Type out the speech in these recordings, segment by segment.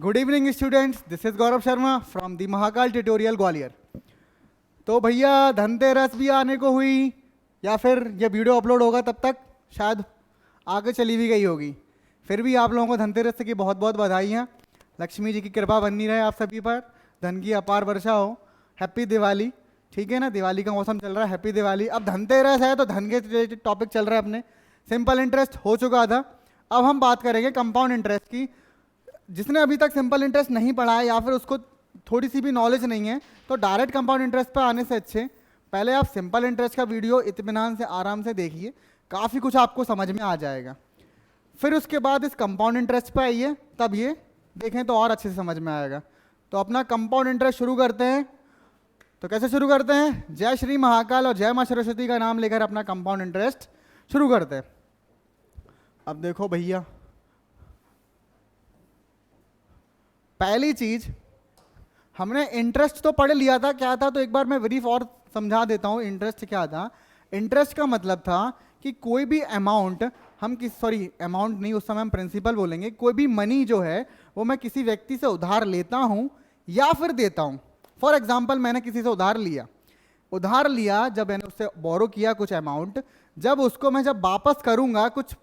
Good evening students, this is Gaurav Sharma from the Mahakal tutorial Gwalior. तो भैया धनतेरस भी आने को हुई या फिर ये वीडियो अपलोड होगा तब तक शायद आगे चली भी गई होगी। फिर भी आप लोगों को धनतेरस की बहुत बहुत बधाइयाँ। लक्ष्मी जी की कृपा बनी रहे आप सभी पर, धन की अपार वर्षा हो। हैप्पी दिवाली। ठीक है ना, दिवाली का मौसम चल रहा है, हैप्पी दिवाली। अब धनतेरस है तो धन के रिलेटेड टॉपिक चल रहा है अपने। सिंपल इंटरेस्ट हो चुका था, अब हम बात करेंगे कंपाउंड इंटरेस्ट की। जिसने अभी तक सिंपल इंटरेस्ट नहीं पढ़ा है या फिर उसको थोड़ी सी भी नॉलेज नहीं है तो डायरेक्ट कंपाउंड इंटरेस्ट पर आने से अच्छे पहले आप सिंपल इंटरेस्ट का वीडियो इत्मीनान से आराम से देखिए, काफ़ी कुछ आपको समझ में आ जाएगा। फिर उसके बाद इस कंपाउंड इंटरेस्ट पे आइए, तब ये देखें तो और अच्छे से समझ में आएगा। तो अपना कंपाउंड इंटरेस्ट शुरू करते हैं। तो कैसे शुरू करते हैं? जय श्री महाकाल और जय माँ सरस्वती का नाम लेकर अपना कंपाउंड इंटरेस्ट शुरू करते हैं। अब देखो भैया, पहली चीज हमने इंटरेस्ट तो पढ़ लिया था, क्या था तो एक बार मैं ब्रीफ और समझा देता हूं। इंटरेस्ट क्या था? इंटरेस्ट का मतलब था कि कोई भी अमाउंट अमाउंट नहीं, उस समय हम प्रिंसिपल बोलेंगे। कोई भी मनी जो है वो मैं किसी व्यक्ति से उधार लेता हूं या फिर देता हूं। फॉर एग्जाम्पल, मैंने किसी से उधार लिया, जब मैंने उससे बोरो किया कुछ अमाउंट, जब उसको मैं वापस करूंगा कुछ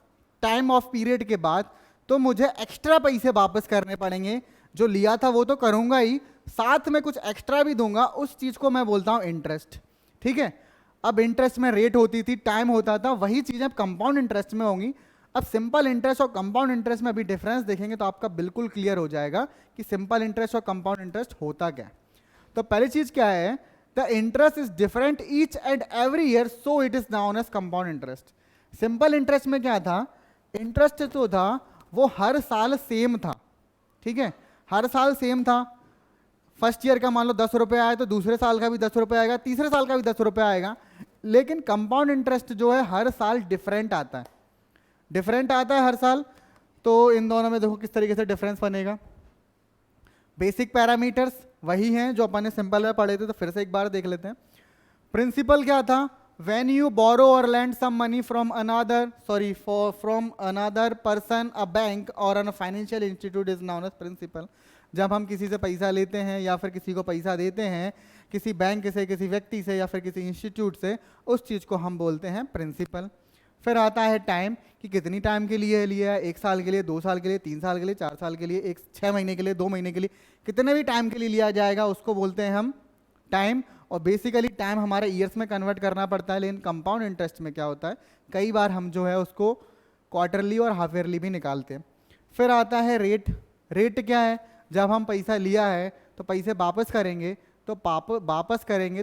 टाइम ऑफ पीरियड के बाद, तो मुझे एक्स्ट्रा पैसे वापस करने पड़ेंगे। जो लिया था वो तो करूंगा ही, साथ में कुछ एक्स्ट्रा भी दूंगा, उस चीज को मैं बोलता हूं इंटरेस्ट। ठीक है, अब इंटरेस्ट में रेट होती थी, टाइम होता था, वही चीजें अब कंपाउंड इंटरेस्ट में होंगी। अब सिंपल इंटरेस्ट और कंपाउंड इंटरेस्ट में अभी डिफरेंस देखेंगे तो आपका बिल्कुल क्लियर हो जाएगा कि सिंपल इंटरेस्ट और कंपाउंड इंटरेस्ट होता क्या। तो पहली चीज क्या है? The interest is different each and every year, so it is known as compound interest. Simple interest में क्या था? इंटरेस्ट जो था वो हर साल सेम था। ठीक है, हर साल सेम था। फर्स्ट ईयर का मान लो 10 रुपये आया तो दूसरे साल का भी 10 रुपये आएगा, तीसरे साल का भी 10 रुपये आएगा। लेकिन कंपाउंड इंटरेस्ट जो है हर साल डिफरेंट आता है हर साल। तो इन दोनों में देखो किस तरीके से डिफरेंस बनेगा। बेसिक पैरामीटर्स वही हैं जो अपन ने सिंपल में पढ़े थे, तो फिर से एक बार देख लेते हैं। प्रिंसिपल क्या था? when you borrow or lend some money from another person, a bank or a financial institute is known as principal। जब हम किसी से पैसा लेते हैं या फिर किसी को पैसा देते हैं, किसी बैंक से, किसी व्यक्ति से या फिर किसी इंस्टीट्यूट से, उस चीज़ को हम बोलते हैं प्रिंसिपल। फिर आता है टाइम, कि कितनी टाइम के लिए लिया है, 1 साल के लिए, 2 साल के लिए, 3 साल के लिए, 4 साल के लिए, 6 महीने के लिए, 2 महीने के लिए, कितने भी टाइम के लिए लिया जाएगा उसको बोलते हैं हम टाइम। और बेसिकली टाइम हमारे ईयर्स में कन्वर्ट करना पड़ता है। लेकिन कंपाउंड इंटरेस्ट में क्या होता है, कई बार हम जो है उसको क्वार्टरली और हाफ ईयरली भी निकालते हैं। फिर आता है रेट। रेट क्या है? जब हम पैसा लिया है तो पैसे वापस करेंगे,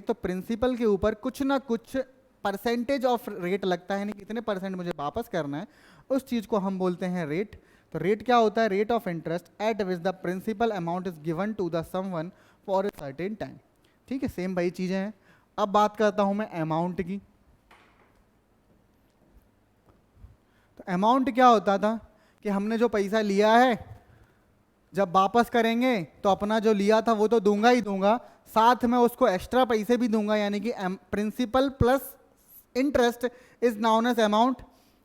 तो प्रिंसिपल के ऊपर कुछ ना कुछ परसेंटेज ऑफ रेट लगता है, नहीं कितने परसेंट मुझे वापस करना है, उस चीज़ को हम बोलते हैं रेट। तो रेट क्या होता है? Rate of interest at which the principal amount is given to the someone for a certain time. ठीक है, सेम वही चीजें हैं। अब बात करता हूं मैं अमाउंट की। तो अमाउंट क्या होता था कि हमने जो पैसा लिया है, जब वापस करेंगे तो अपना जो लिया था वो तो दूंगा ही दूंगा, साथ में उसको एक्स्ट्रा पैसे भी दूंगा, यानी कि principal plus interest is known as amount.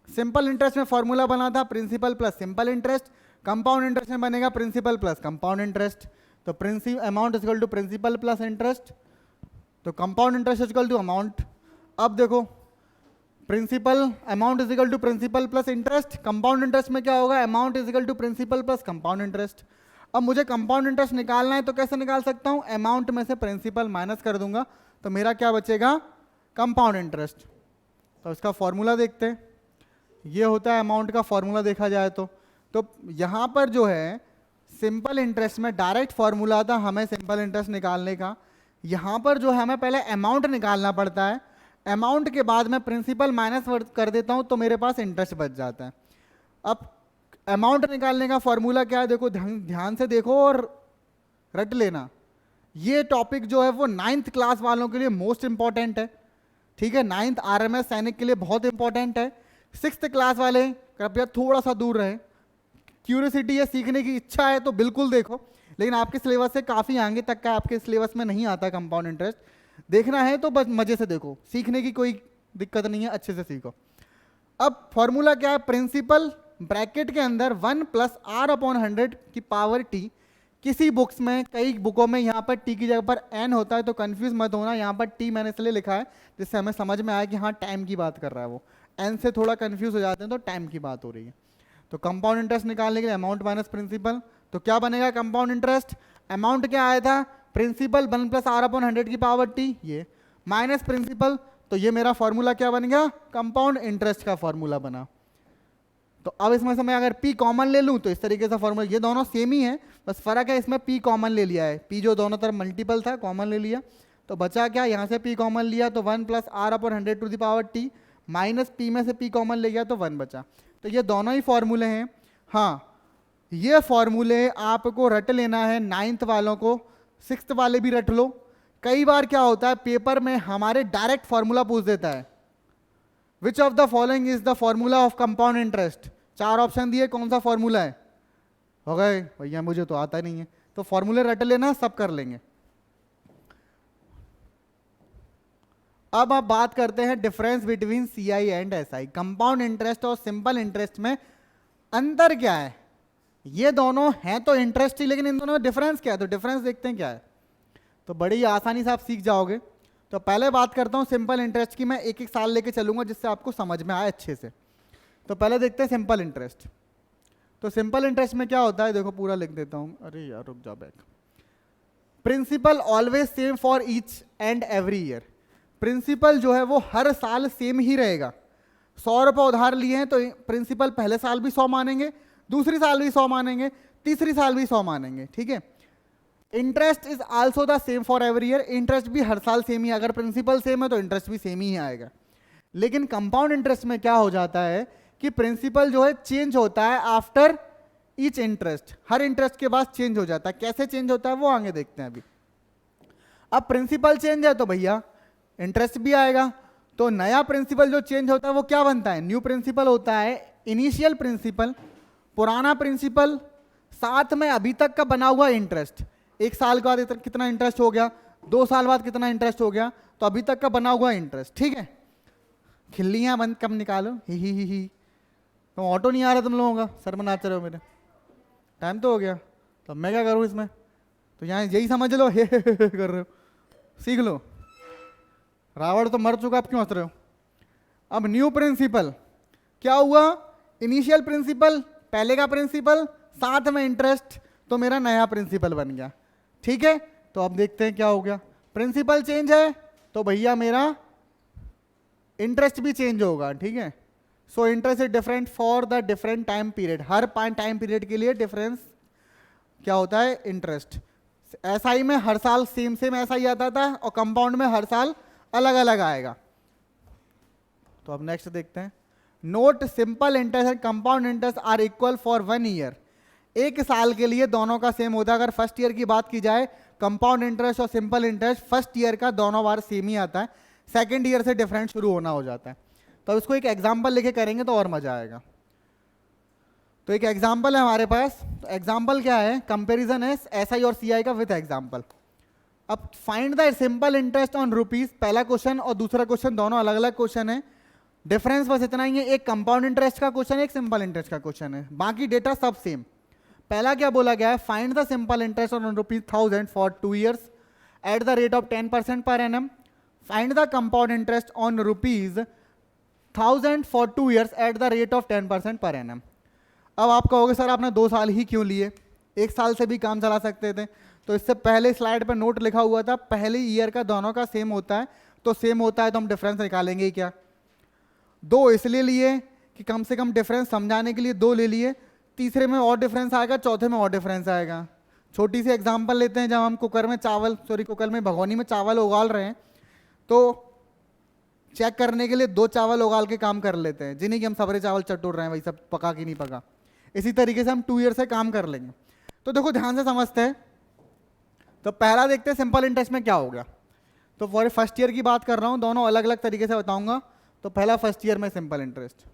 Simple interest में फॉर्मूला बना था principal plus simple interest, compound interest में बनेगा प्रिंसिपल प्लस कंपाउंड इंटरेस्ट। तो amount is equal to principal plus interest, तो compound interest is equal to amount. अब देखो, principal amount is equal to principal plus interest, compound interest में क्या होगा? Amount is equal to principal plus compound interest. अब मुझे compound interest निकालना है तो कैसे निकाल सकता हूं? अमाउंट में से प्रिंसिपल माइनस कर दूंगा, तो मेरा क्या बचेगा? Compound interest. तो इसका फॉर्मूला देखते हैं। ये होता है अमाउंट का फॉर्मूला देखा जाए तो यहां पर जो है सिंपल इंटरेस्ट में डायरेक्ट फॉर्मूला था हमें सिंपल इंटरेस्ट निकालने का। यहां पर जो है हमें पहले अमाउंट निकालना पड़ता है, अमाउंट के बाद मैं प्रिंसिपल माइनस कर देता हूं तो मेरे पास इंटरेस्ट बच जाता है। अब अमाउंट निकालने का फॉर्मूला क्या है? देखो, ध्यान से देखो और रट लेना। ये टॉपिक जो है वो 9th क्लास वालों के लिए मोस्ट इंपॉर्टेंट है। ठीक है, 9th RMS सैनिक के लिए बहुत इंपॉर्टेंट है। 6th क्लास वाले कृपया थोड़ा सा दूर रहे। क्यूरियोसिटी है, सीखने की इच्छा है तो बिल्कुल देखो, लेकिन आपके सिलेबस से काफ़ी आगे तक का आपके सिलेबस में नहीं आता कंपाउंड इंटरेस्ट। देखना है तो बस मजे से देखो, सीखने की कोई दिक्कत नहीं है, अच्छे से सीखो। अब फॉर्मूला क्या है? प्रिंसिपल ब्रैकेट के अंदर 1 + r/100 की पावर t किसी बुक्स में, कई बुकों में यहाँ पर टी की जगह पर एन होता है, तो कंफ्यूज मत होना, यहाँ पर टी मैंने इसलिए लिखा है जिससे हमें समझ में आया कि हाँ टाइम की बात कर रहा है वो। एन से थोड़ा कंफ्यूज हो जाते हैं तो टाइम की बात हो रही है। तो कंपाउंड इंटरेस्ट निकालने के लिए अमाउंट माइनस प्रिंसिपल, तो क्या बनेगा कंपाउंड इंटरेस्ट, अमाउंट क्या आया था प्रिंसिपल 1 + r/100 की पावर टी, ये माइनस प्रिंसिपल, तो ये मेरा फॉर्मूला क्या बन गया, कंपाउंड इंटरेस्ट का फॉर्मूला बना। तो अब इसमें से मैं अगर P कॉमन ले लूं तो इस तरीके से फॉर्मूला, ये दोनों सेम ही है, बस फर्क है इसमें P कॉमन ले लिया है, P जो दोनों तरफ मल्टीपल था कॉमन ले लिया, तो बचा क्या, यहाँ से P कॉमन लिया तो 1 + r/100 to the power T, minus P में से P कॉमन ले गया तो 1 बचा। तो ये दोनों ही फॉर्मूले हैं। हाँ ये फॉर्मूले आपको रट लेना है, 9th वालों को, 6th वाले भी रट लो। कई बार क्या होता है पेपर में हमारे डायरेक्ट फॉर्मूला पूछ देता है, which of the following is the formula of compound interest, 4 option दिए, कौन सा फॉर्मूला है, हो गए भैया मुझे तो आता नहीं है, तो फॉर्मूले रट लेना, सब कर लेंगे। अब आप बात करते हैं difference between CI and SI. Compound interest और सिंपल इंटरेस्ट में अंतर क्या है, ये दोनों हैं तो इंटरेस्ट ही, लेकिन इन दोनों में डिफरेंस क्या है, तो डिफरेंस देखते हैं क्या है, तो बड़ी आसानी से आप सीख जाओगे। तो पहले बात करता हूं सिंपल इंटरेस्ट की, मैं एक एक साल लेके चलूंगा जिससे आपको समझ में आए अच्छे से। तो पहले देखते हैं सिंपल इंटरेस्ट। तो सिंपल इंटरेस्ट में क्या होता है, देखो पूरा लिख देता हूं, अरे यार रुक जा back. Principal always same for each and every year, principal जो है वो हर साल सेम ही रहेगा। 100 रुपये उधार लिए हैं तो प्रिंसिपल पहले साल भी 100 मानेंगे, दूसरी साल भी 100 मानेंगे, तीसरी साल भी 100 मानेंगे, ठीक है। Interest is also the same for every year, interest भी हर साल सेम ही, अगर प्रिंसिपल सेम है तो इंटरेस्ट भी सेम ही आएगा। लेकिन कंपाउंड इंटरेस्ट में क्या हो जाता है कि प्रिंसिपल जो है चेंज होता है आफ्टर ईच इंटरेस्ट, हर इंटरेस्ट के बाद चेंज हो जाता है। कैसे चेंज होता है वो आगे देखते हैं अभी। अब प्रिंसिपल चेंज है तो भैया इंटरेस्ट भी आएगा, तो नया प्रिंसिपल जो चेंज होता है वो क्या बनता है, न्यू प्रिंसिपल होता है। इनिशियल प्रिंसिपल, पुराना प्रिंसिपल, साथ में अभी तक का बना हुआ इंटरेस्ट, 1 साल के बाद कितना इंटरेस्ट हो गया, 2 साल बाद कितना इंटरेस्ट हो गया, तो अभी तक का बना हुआ इंटरेस्ट, ठीक है। खिल्लियां बंद कब निकालो, ही। तो ऑटो नहीं आ रहा तुम लोगों का, सर बनाते रहो मेरे, टाइम तो हो गया, तो मैं क्या करूँ इसमें, तो यहाँ यही समझ लो हे कर रहे हो, सीख लो। रावण तो मर चुका, आप क्यों हंस रहे हो। अब न्यू प्रिंसिपल क्या हुआ, इनिशियल प्रिंसिपल, पहले का प्रिंसिपल, साथ में इंटरेस्ट, तो मेरा नया प्रिंसिपल बन गया, ठीक है। तो अब देखते हैं क्या हो गया, प्रिंसिपल चेंज है तो भैया मेरा इंटरेस्ट भी चेंज होगा, ठीक है। So interest is different for the different time period, her time period के लिए डिफरेंस क्या होता है, इंटरेस्ट। एसआई में हर साल सेम ऐसा ही आता था, और कंपाउंड में हर साल अलग अलग आएगा। तो अब नेक्स्ट देखते हैं, note simple interest and compound interest are equal for 1 year, 1 साल के लिए दोनों का सेम होता है। अगर फर्स्ट ईयर की बात की जाए, कंपाउंड इंटरेस्ट और सिंपल इंटरेस्ट फर्स्ट ईयर का दोनों बार सेम ही आता है, सेकेंड ईयर से डिफरेंट शुरू होना हो जाता है। तो इसको एक एग्जाम्पल लेके करेंगे तो और मजा आएगा। तो एक एग्जाम्पल है हमारे पास, तो एग्जाम्पल क्या है, कंपेरिजन है एसआई और सीआई का विद एग्जाम्पल। अब find the simple interest on rupees, पहला क्वेश्चन और दूसरा क्वेश्चन दोनों अलग अलग क्वेश्चन है, डिफरेंस बस इतना ही है, एक कंपाउंड इंटरेस्ट का क्वेश्चन है, एक सिंपल इंटरेस्ट का क्वेश्चन है, बाकी डेटा सब सेम। पहला क्या बोला गया है, find the simple interest on ₹1000 for 2 years at the rate of 10% per annum, find the compound interest on ₹1000 for 2 years at the rate of 10% per annum. अब आप कहोगे सर आपने 2 साल ही क्यों लिए, 1 साल से भी काम चला सकते थे। तो इससे पहले स्लाइड पर नोट लिखा हुआ था पहले ईयर का दोनों का सेम होता है, तो सेम होता है तो हम डिफरेंस निकालेंगे ही क्या। 2 इसलिए लिए कि कम से कम डिफरेंस समझाने के लिए 2 ले लिए, तीसरे में और डिफरेंस आएगा, चौथे में और डिफरेंस आएगा। छोटी सी एग्जांपल लेते हैं, जब हम कुकर में भगोनी में चावल उगाल रहे हैं, तो चेक करने के लिए 2 चावल उगाल के काम कर लेते हैं, जिन्हीं की हम सबरे चावल चटोर रहे हैं, वही सब पका कि नहीं पका। इसी तरीके से हम 2 ईयर से काम कर लेंगे। तो देखो ध्यान से समझते हैं। तो पहला देखते हैं सिंपल इंटरेस्ट में क्या हो गया। तो फॉर फर्स्ट ईयर की बात कर रहा हूँ, दोनों अलग अलग तरीके से बताऊंगा। तो पहला फर्स्ट ईयर में सिंपल इंटरेस्ट,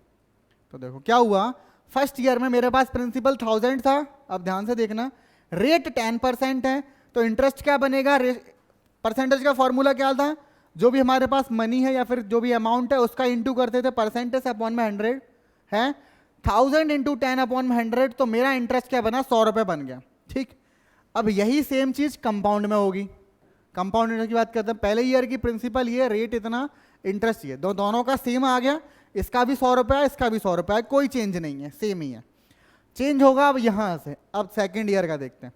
तो देखो क्या हुआ, फर्स्ट ईयर में मेरे पास प्रिंसिपल 1000 था। अब ध्यान से देखना, रेट 10% है, तो इंटरेस्ट क्या बनेगा, परसेंटेज का फॉर्मूला क्या था, जो भी हमारे पास मनी है या फिर जो भी अमाउंट है उसका इंटू करते थे परसेंटेज अपॉन में 100 है, 1000 इंटू 10 अपॉन में 100, तो मेरा इंटरेस्ट क्या बना, 100 रुपये बन गया, ठीक। अब यही सेम चीज कंपाउंड में होगी। कंपाउंड इंटरेस्ट की बात करते हैं, पहले ईयर की प्रिंसिपल ये, रेट इतना, इंटरेस्ट ये, दोनों का सेम आ गया, इसका भी 100 रुपया, इसका भी 100 रुपया, कोई चेंज नहीं है, सेम ही है। चेंज होगा अब यहां से। अब सेकेंड ईयर का देखते हैं।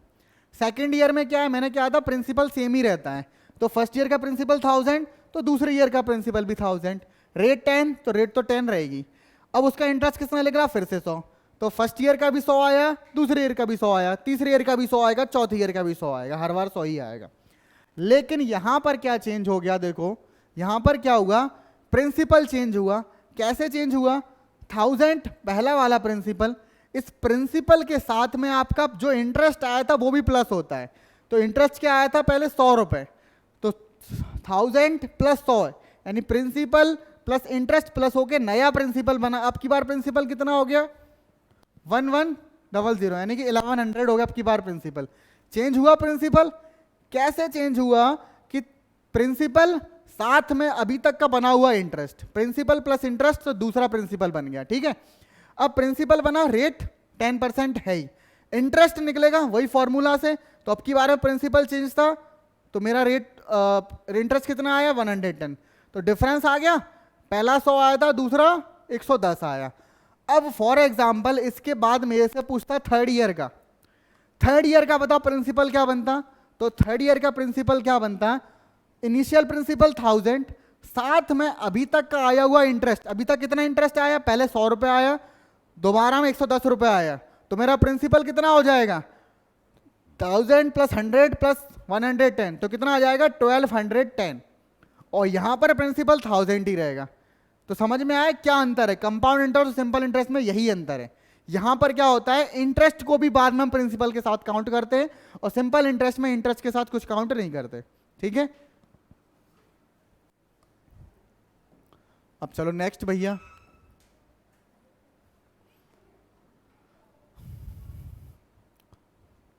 सेकेंड ईयर में क्या है, मैंने क्या था, प्रिंसिपल सेम ही रहता है। तो फर्स्ट ईयर का प्रिंसिपल 1000, तो दूसरे ईयर का प्रिंसिपल भी 1000। रेट 10, तो रेट तो 10 रहेगी। अब उसका इंटरेस्ट कितना लग रहा, फिर से 100। तो फर्स्ट ईयर का भी 100 आया, दूसरे ईयर का भी 100 आया, तीसरे ईयर का भी 100 आएगा, चौथे ईयर का भी 100 आएगा, हर बार 100 ही आएगा। लेकिन यहां पर क्या चेंज हो गया, देखो यहां पर क्या हुआ, प्रिंसिपल चेंज हुआ। कैसे चेंज हुआ, 1000 पहला वाला प्रिंसिपल, इस प्रिंसिपल के साथ में आपका जो इंटरेस्ट आया था वो भी प्लस होता है। तो इंटरेस्ट क्या आया था पहले, 100 रुपए, तो 1000 प्लस 100, यानी प्रिंसिपल प्लस इंटरेस्ट प्लस होके नया प्रिंसिपल बना। अब की बार प्रिंसिपल कितना हो गया, 1100, यानी कि 1100 हो गया अब की बार प्रिंसिपल। चेंज हुआ प्रिंसिपल, कैसे चेंज हुआ कि प्रिंसिपल साथ में अभी तक का बना हुआ इंटरेस्ट, प्रिंसिपल प्लस इंटरेस्ट, तो दूसरा प्रिंसिपल बन गया, ठीक है। अब प्रिंसिपल बना, रेट 10% है ही, इंटरेस्ट निकलेगा वही फॉर्मूला से। तो अब की बार में प्रिंसिपल चेंज था, तो मेरा रेट इंटरेस्ट कितना आया, 110, तो डिफरेंस आ गया, पहला 100 आया था, दूसरा 110 आया। अब फॉर एग्जाम्पल इसके बाद मेरे से पूछता थर्ड ईयर का, थर्ड ईयर का बताओ प्रिंसिपल क्या बनता। तो थर्ड ईयर का प्रिंसिपल क्या बनता, इनिशियल प्रिंसिपल 1000, साथ में अभी तक का आया हुआ इंटरेस्ट, अभी तक कितना इंटरेस्ट आया, पहले 100 रुपये आया, दोबारा में 110 रुपये आया, तो मेरा प्रिंसिपल कितना हो जाएगा, 1000 प्लस 100 प्लस 110, तो कितना आ जाएगा, 1210। और यहां पर प्रिंसिपल 1000 ही रहेगा। तो समझ में आया क्या अंतर है, कंपाउंड इंटरेस्ट और सिंपल इंटरेस्ट में यही अंतर है। यहां पर क्या होता है, इंटरेस्ट को भी बाद में हम प्रिंसिपल के साथ काउंट करते हैं, और सिंपल इंटरेस्ट में इंटरेस्ट के साथ कुछ काउंट नहीं करते, ठीक है। अब चलो नेक्स्ट भैया,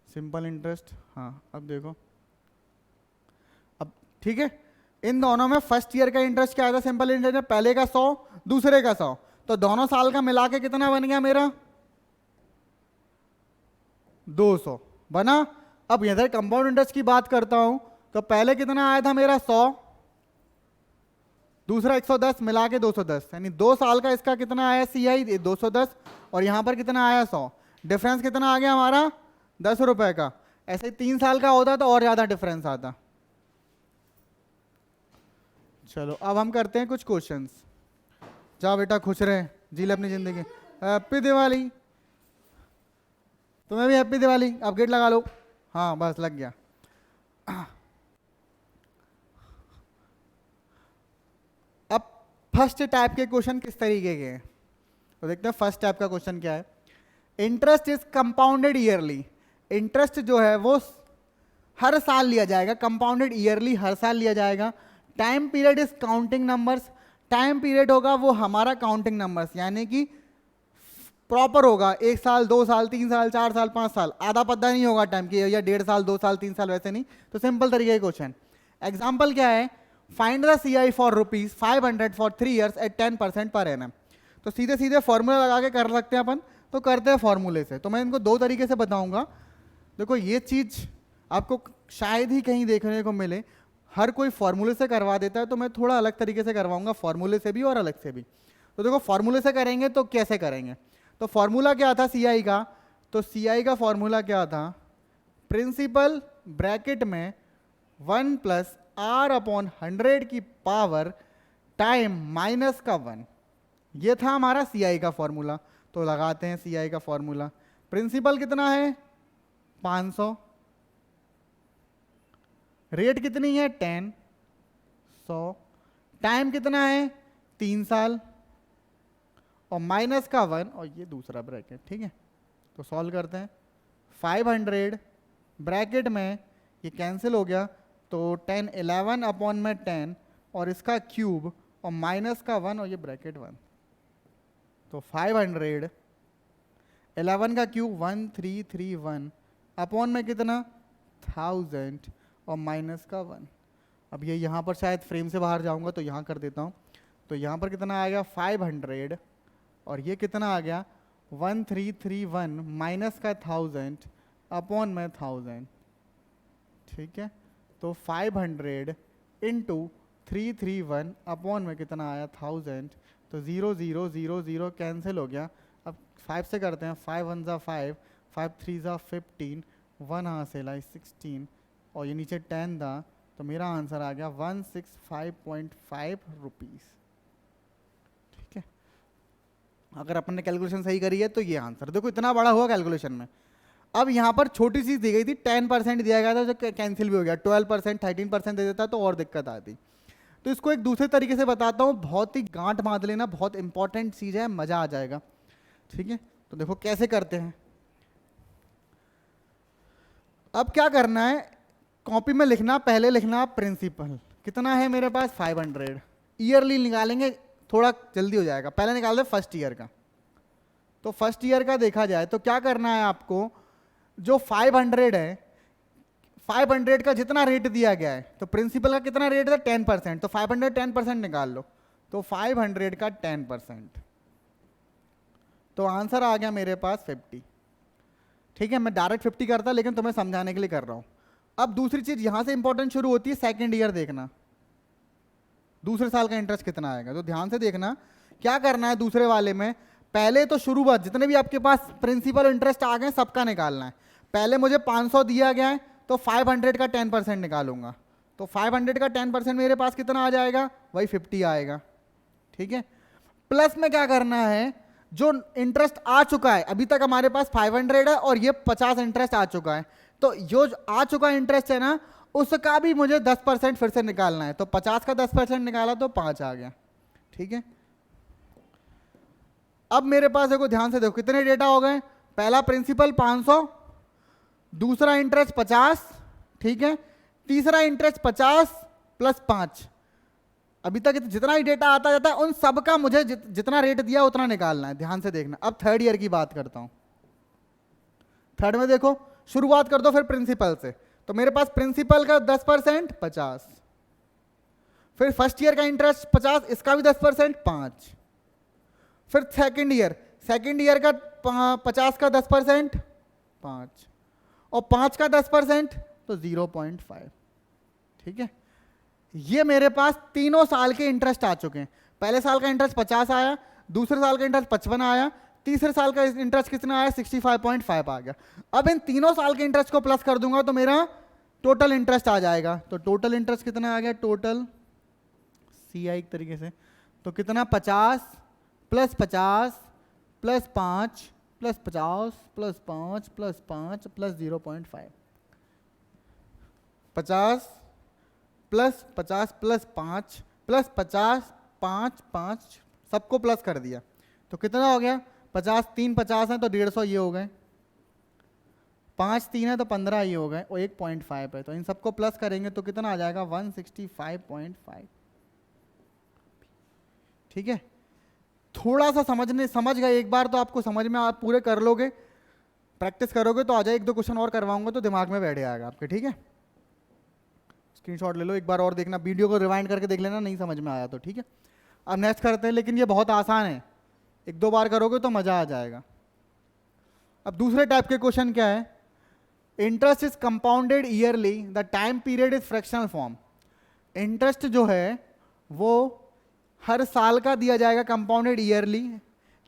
सिंपल इंटरेस्ट। हाँ अब देखो, अब ठीक है, इन दोनों में फर्स्ट ईयर का इंटरेस्ट क्या था, सिंपल इंटरेस्ट में पहले का 100, दूसरे का 100, तो दोनों साल का मिला के कितना बन गया मेरा, 200 बना। अब इधर कंपाउंड इंटरेस्ट की बात करता हूं, तो पहले कितना आया था मेरा 100, दूसरा 110, मिला के 210, यानी 2 साल का इसका कितना आया CI 210, और यहां पर कितना आया 100, डिफरेंस कितना आ गया हमारा 10 रुपए का। ऐसे 3 साल का होता तो और ज्यादा डिफरेंस आता। चलो अब हम करते हैं कुछ क्वेश्चंस। जाओ बेटा खुश रहे, जी ले अपनी जिंदगी। हैप्पी दिवाली, तुम्हें भी हैप्पी दिवाली। अब गेट लगा लो, हाँ बस लग गया। अब फर्स्ट टाइप के क्वेश्चन किस तरीके के हैं, तो देखते हैं फर्स्ट टाइप का क्वेश्चन क्या है। Interest is compounded yearly, interest जो है वो हर साल लिया जाएगा, कंपाउंडेड ईयरली हर साल लिया जाएगा। Time period is counting numbers, time period होगा वो हमारा काउंटिंग नंबर्स, यानी कि प्रॉपर होगा, 1 साल 2 साल 3 साल 4 साल 5 साल, आधा पद्दा नहीं होगा टाइम की, या 1.5 साल 2 साल 3 साल, वैसे नहीं। तो सिंपल तरीके का क्वेश्चन। एग्जाम्पल क्या है, find the CI for ₹500 for 3 years at 10% per annum. तो सीधे सीधे फॉर्मूला लगा के कर सकते हैं अपन, तो करते हैं फॉर्मूले से। तो मैं इनको 2 तरीके से बताऊंगा। देखो ये चीज आपको शायद ही कहीं देखने को मिले, हर कोई फॉर्मूले से करवा देता है, तो मैं थोड़ा अलग तरीके से करवाऊंगा, फॉर्मूले से भी और अलग से भी। तो देखो फॉर्मूले से करेंगे तो कैसे करेंगे, तो फॉर्मूला क्या था CI का, तो CI का फॉर्मूला क्या था, प्रिंसिपल ब्रैकेट में 1 प्लस R/100 की पावर टाइम माइनस का 1, ये था हमारा CI का फॉर्मूला। तो लगाते हैं CI का फॉर्मूला। प्रिंसिपल कितना है 500, रेट कितनी है 10, 100, टाइम कितना है 3 साल, और माइनस का 1, और ये दूसरा ब्रैकेट, ठीक है। तो सॉल्व करते हैं, 500 ब्रैकेट में ये कैंसिल हो गया, तो 10 11/10, और इसका क्यूब, और माइनस का 1, और ये ब्रैकेट 1, तो 500 11 का क्यूब 1331 अपॉन में कितना 1000, और माइनस का 1। अब ये यहाँ पर शायद फ्रेम से बाहर जाऊँगा तो यहाँ कर देता हूँ। तो यहाँ पर कितना आ गया 500, और ये कितना आ गया 1331 माइनस का 1000 अपॉन में 1000। ठीक है, तो 500 इंटू 331 अपॉन में कितना आया 1000, तो 0 0 0 0 कैंसिल हो गया। अब 5 से करते हैं, 5 1 ज़ा 5, 5 3 ज़ा 15, 1 हासिल आई 16 और ये नीचे 10 था, तो मेरा आंसर आ गया 165.5 रुपीज़। ठीक है, अगर अपन ने कैलकुलेशन सही करी है तो ये आंसर देखो इतना बड़ा हुआ कैलकुलेशन में। अब यहाँ पर छोटी चीज़ दी गई थी, 10% दिया गया था जो कैंसिल भी हो गया, 12% 13% दे देता तो और दिक्कत आती। तो इसको एक दूसरे तरीके से बताता हूँ, बहुत ही गांठ बांध लेना, बहुत इंपॉर्टेंट चीज़ है, मज़ा आ जाएगा। ठीक है, तो देखो कैसे करते हैं। अब क्या करना है, कॉपी में लिखना, पहले लिखना प्रिंसिपल कितना है मेरे पास 500, ईयरली निकालेंगे थोड़ा जल्दी हो जाएगा, पहले निकाल दे फर्स्ट ईयर का। तो फर्स्ट ईयर का देखा जाए तो क्या करना है आपको, जो 500 है, 500 का जितना रेट दिया गया है, तो प्रिंसिपल का कितना रेट है 10%, तो 500 10% निकाल लो, तो 500 का 10%, तो आंसर आ गया मेरे पास 50। ठीक है, मैं डायरेक्ट 50 करता लेकिन तुम्हें समझाने के लिए कर रहा हूं। अब दूसरी चीज यहां से इंपॉर्टेंट शुरू होती है, सेकेंड ईयर देखना, दूसरे साल का इंटरेस्ट कितना आएगा। तो ध्यान से देखना क्या करना है दूसरे वाले में, पहले तो शुरुआत जितने भी आपके पास प्रिंसिपल इंटरेस्ट आ गए सबका निकालना है। पहले मुझे 500 दिया गया है तो 500 का 10% निकालूंगा, तो 500 का 10% मेरे पास कितना आ जाएगा, वही 50 आएगा। ठीक है, प्लस में क्या करना है, जो इंटरेस्ट आ चुका है अभी तक हमारे पास 500 है और ये 50 इंटरेस्ट आ चुका है, तो जो आ चुका इंटरेस्ट है ना उसका भी मुझे 10% फिर से निकालना है, तो 50 का 10% निकाला तो 5 आ गया। ठीक है, अब मेरे पास देखो ध्यान से देखो कितने डेटा हो गए, पहला प्रिंसिपल 500, दूसरा इंटरेस्ट 50, ठीक है, तीसरा इंटरेस्ट 50 प्लस 5, अभी तक जितना ही डेटा आता जाता है उन सब का मुझे जितना रेट दिया उतना निकालना है। ध्यान से देखना, अब थर्ड ईयर की बात करता हूं। थर्ड में देखो शुरुआत कर दो फिर प्रिंसिपल से, तो मेरे पास प्रिंसिपल का 10% 50, फिर फर्स्ट ईयर का इंटरेस्ट 50, इसका भी 10% 5, फिर सेकेंड ईयर का 50 का 10% 5 और 5 का 10% तो 0.5। ठीक है, ये मेरे पास तीनों साल के इंटरेस्ट आ चुके हैं। पहले साल का इंटरेस्ट 50 आया, दूसरे साल का इंटरेस्ट 55 आया, तीसरे साल का इंटरेस्ट कितना आया 65.5 आ गया। अब इन तीनों साल के इंटरेस्ट को प्लस कर दूंगा तो मेरा टोटल इंटरेस्ट आ जाएगा, तो टोटल इंटरेस्ट कितना आ गया, टोटल CI एक तरीके से, तो कितना 50 plus 50 plus 5 plus 50 plus 5 plus 5 plus 0.5, 50 plus 50 plus 5 plus 50 5 5 सबको प्लस कर दिया, तो कितना हो गया 50 3 50 है तो 150 ये हो गए, 5 3 है तो 15 ये हो गए और 1.5 है, तो इन सबको प्लस करेंगे तो कितना आ जाएगा 165.5। ठीक है, थोड़ा सा समझ गए एक बार तो आपको समझ में, आप पूरे कर लोगे, प्रैक्टिस करोगे तो आ जाए, एक दो क्वेश्चन और करवाऊंगा तो दिमाग में बैठ जाएगा आपके। ठीक है, स्क्रीनशॉट ले लो, एक बार और देखना, वीडियो को रिवाइंड करके देख लेना नहीं समझ में आया तो। ठीक है, अब नेक्स्ट करते हैं, लेकिन ये बहुत आसान है, एक दो बार करोगे तो मजा आ जाएगा। अब दूसरे टाइप के क्वेश्चन क्या है, interest is compounded yearly, the time period is fractional form. Interest जो है वो हर साल का दिया जाएगा कंपाउंडेड ईयरली,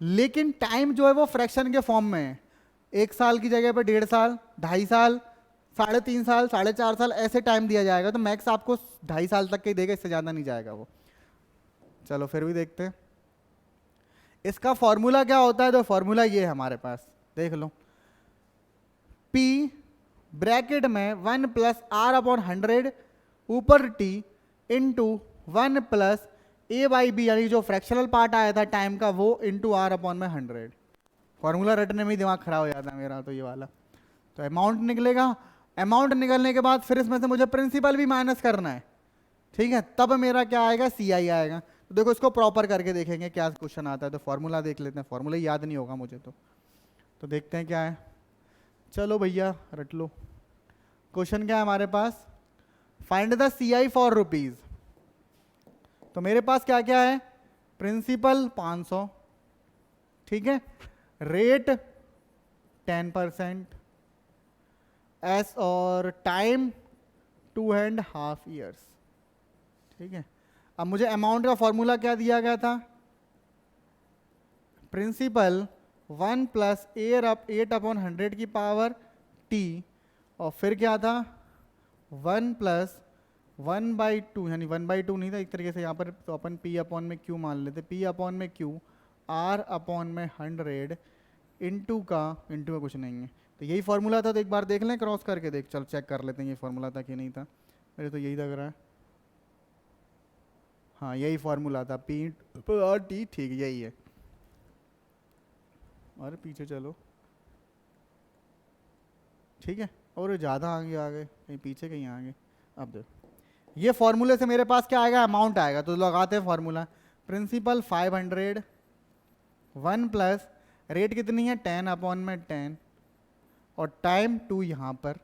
लेकिन टाइम जो है वो फ्रैक्शन के फॉर्म में है, एक साल की जगह पे 1.5 साल, 2.5 साल, 3.5 साल, 4.5 साल ऐसे टाइम दिया जाएगा, तो मैक्स आपको 2.5 साल तक के देगा, इससे ज़्यादा नहीं जाएगा वो। चलो फिर भी देखते हैं इसका फॉर्मूला क्या होता है, तो फॉर्मूला ये है हमारे पास, देख लो, P ब्रैकेट में 1 प्लस आर अपॉन 100 ऊपर T इंटू 1 प्लस A/B, यानी जो फ्रैक्शनल पार्ट आया था टाइम का वो इंटू आर अपॉन में 100। फॉर्मूला रटने में ही दिमाग खराब हो जाता है मेरा तो ये वाला। तो अमाउंट निकलेगा, अमाउंट निकलने के बाद फिर इसमें से मुझे प्रिंसिपल भी माइनस करना है। ठीक है, तब मेरा क्या आएगा, CI आएगा। तो देखो इसको प्रॉपर करके देखेंगे क्या क्वेश्चन आता है, तो फॉर्मूला देख लेते हैं, फॉर्मूला याद नहीं होगा मुझे तो देखते हैं क्या है। चलो भैया रट लो, क्वेश्चन क्या है हमारे पास, find the CI for rupees. तो मेरे पास क्या क्या है, प्रिंसिपल 500, ठीक है, रेट 10%, एस और टाइम 2.5 ईयर्स। ठीक है, अब मुझे अमाउंट का फॉर्मूला क्या दिया गया था, प्रिंसिपल 1 प्लस 8/100 की पावर t, और फिर क्या था 1 प्लस 1/2, यानी 1/2 नहीं था एक तरीके से यहाँ पर, तो अपन p अपॉन में q मान लेते, p अपॉन में q r अपॉन में 100 इंटू का कुछ नहीं है, तो यही फॉर्मूला था। तो एक बार देख लें, क्रॉस करके देख, चल चेक कर लेते हैं ये फॉर्मूला था कि नहीं था, मेरे तो यही लग रहा है, हाँ यही फॉर्मूला था, p r t, ठीक यही है। और पीछे चलो, ठीक है, और ज़्यादा आगे आ गए, कहीं पीछे कहीं आगे। अब देखो ये फॉर्मूले से मेरे पास क्या आएगा, अमाउंट आएगा, तो लगाते हैं फॉर्मूला, प्रिंसिपल 500, 1 प्लस रेट कितनी है 10 अपॉन में 10, और टाइम 2 यहाँ पर,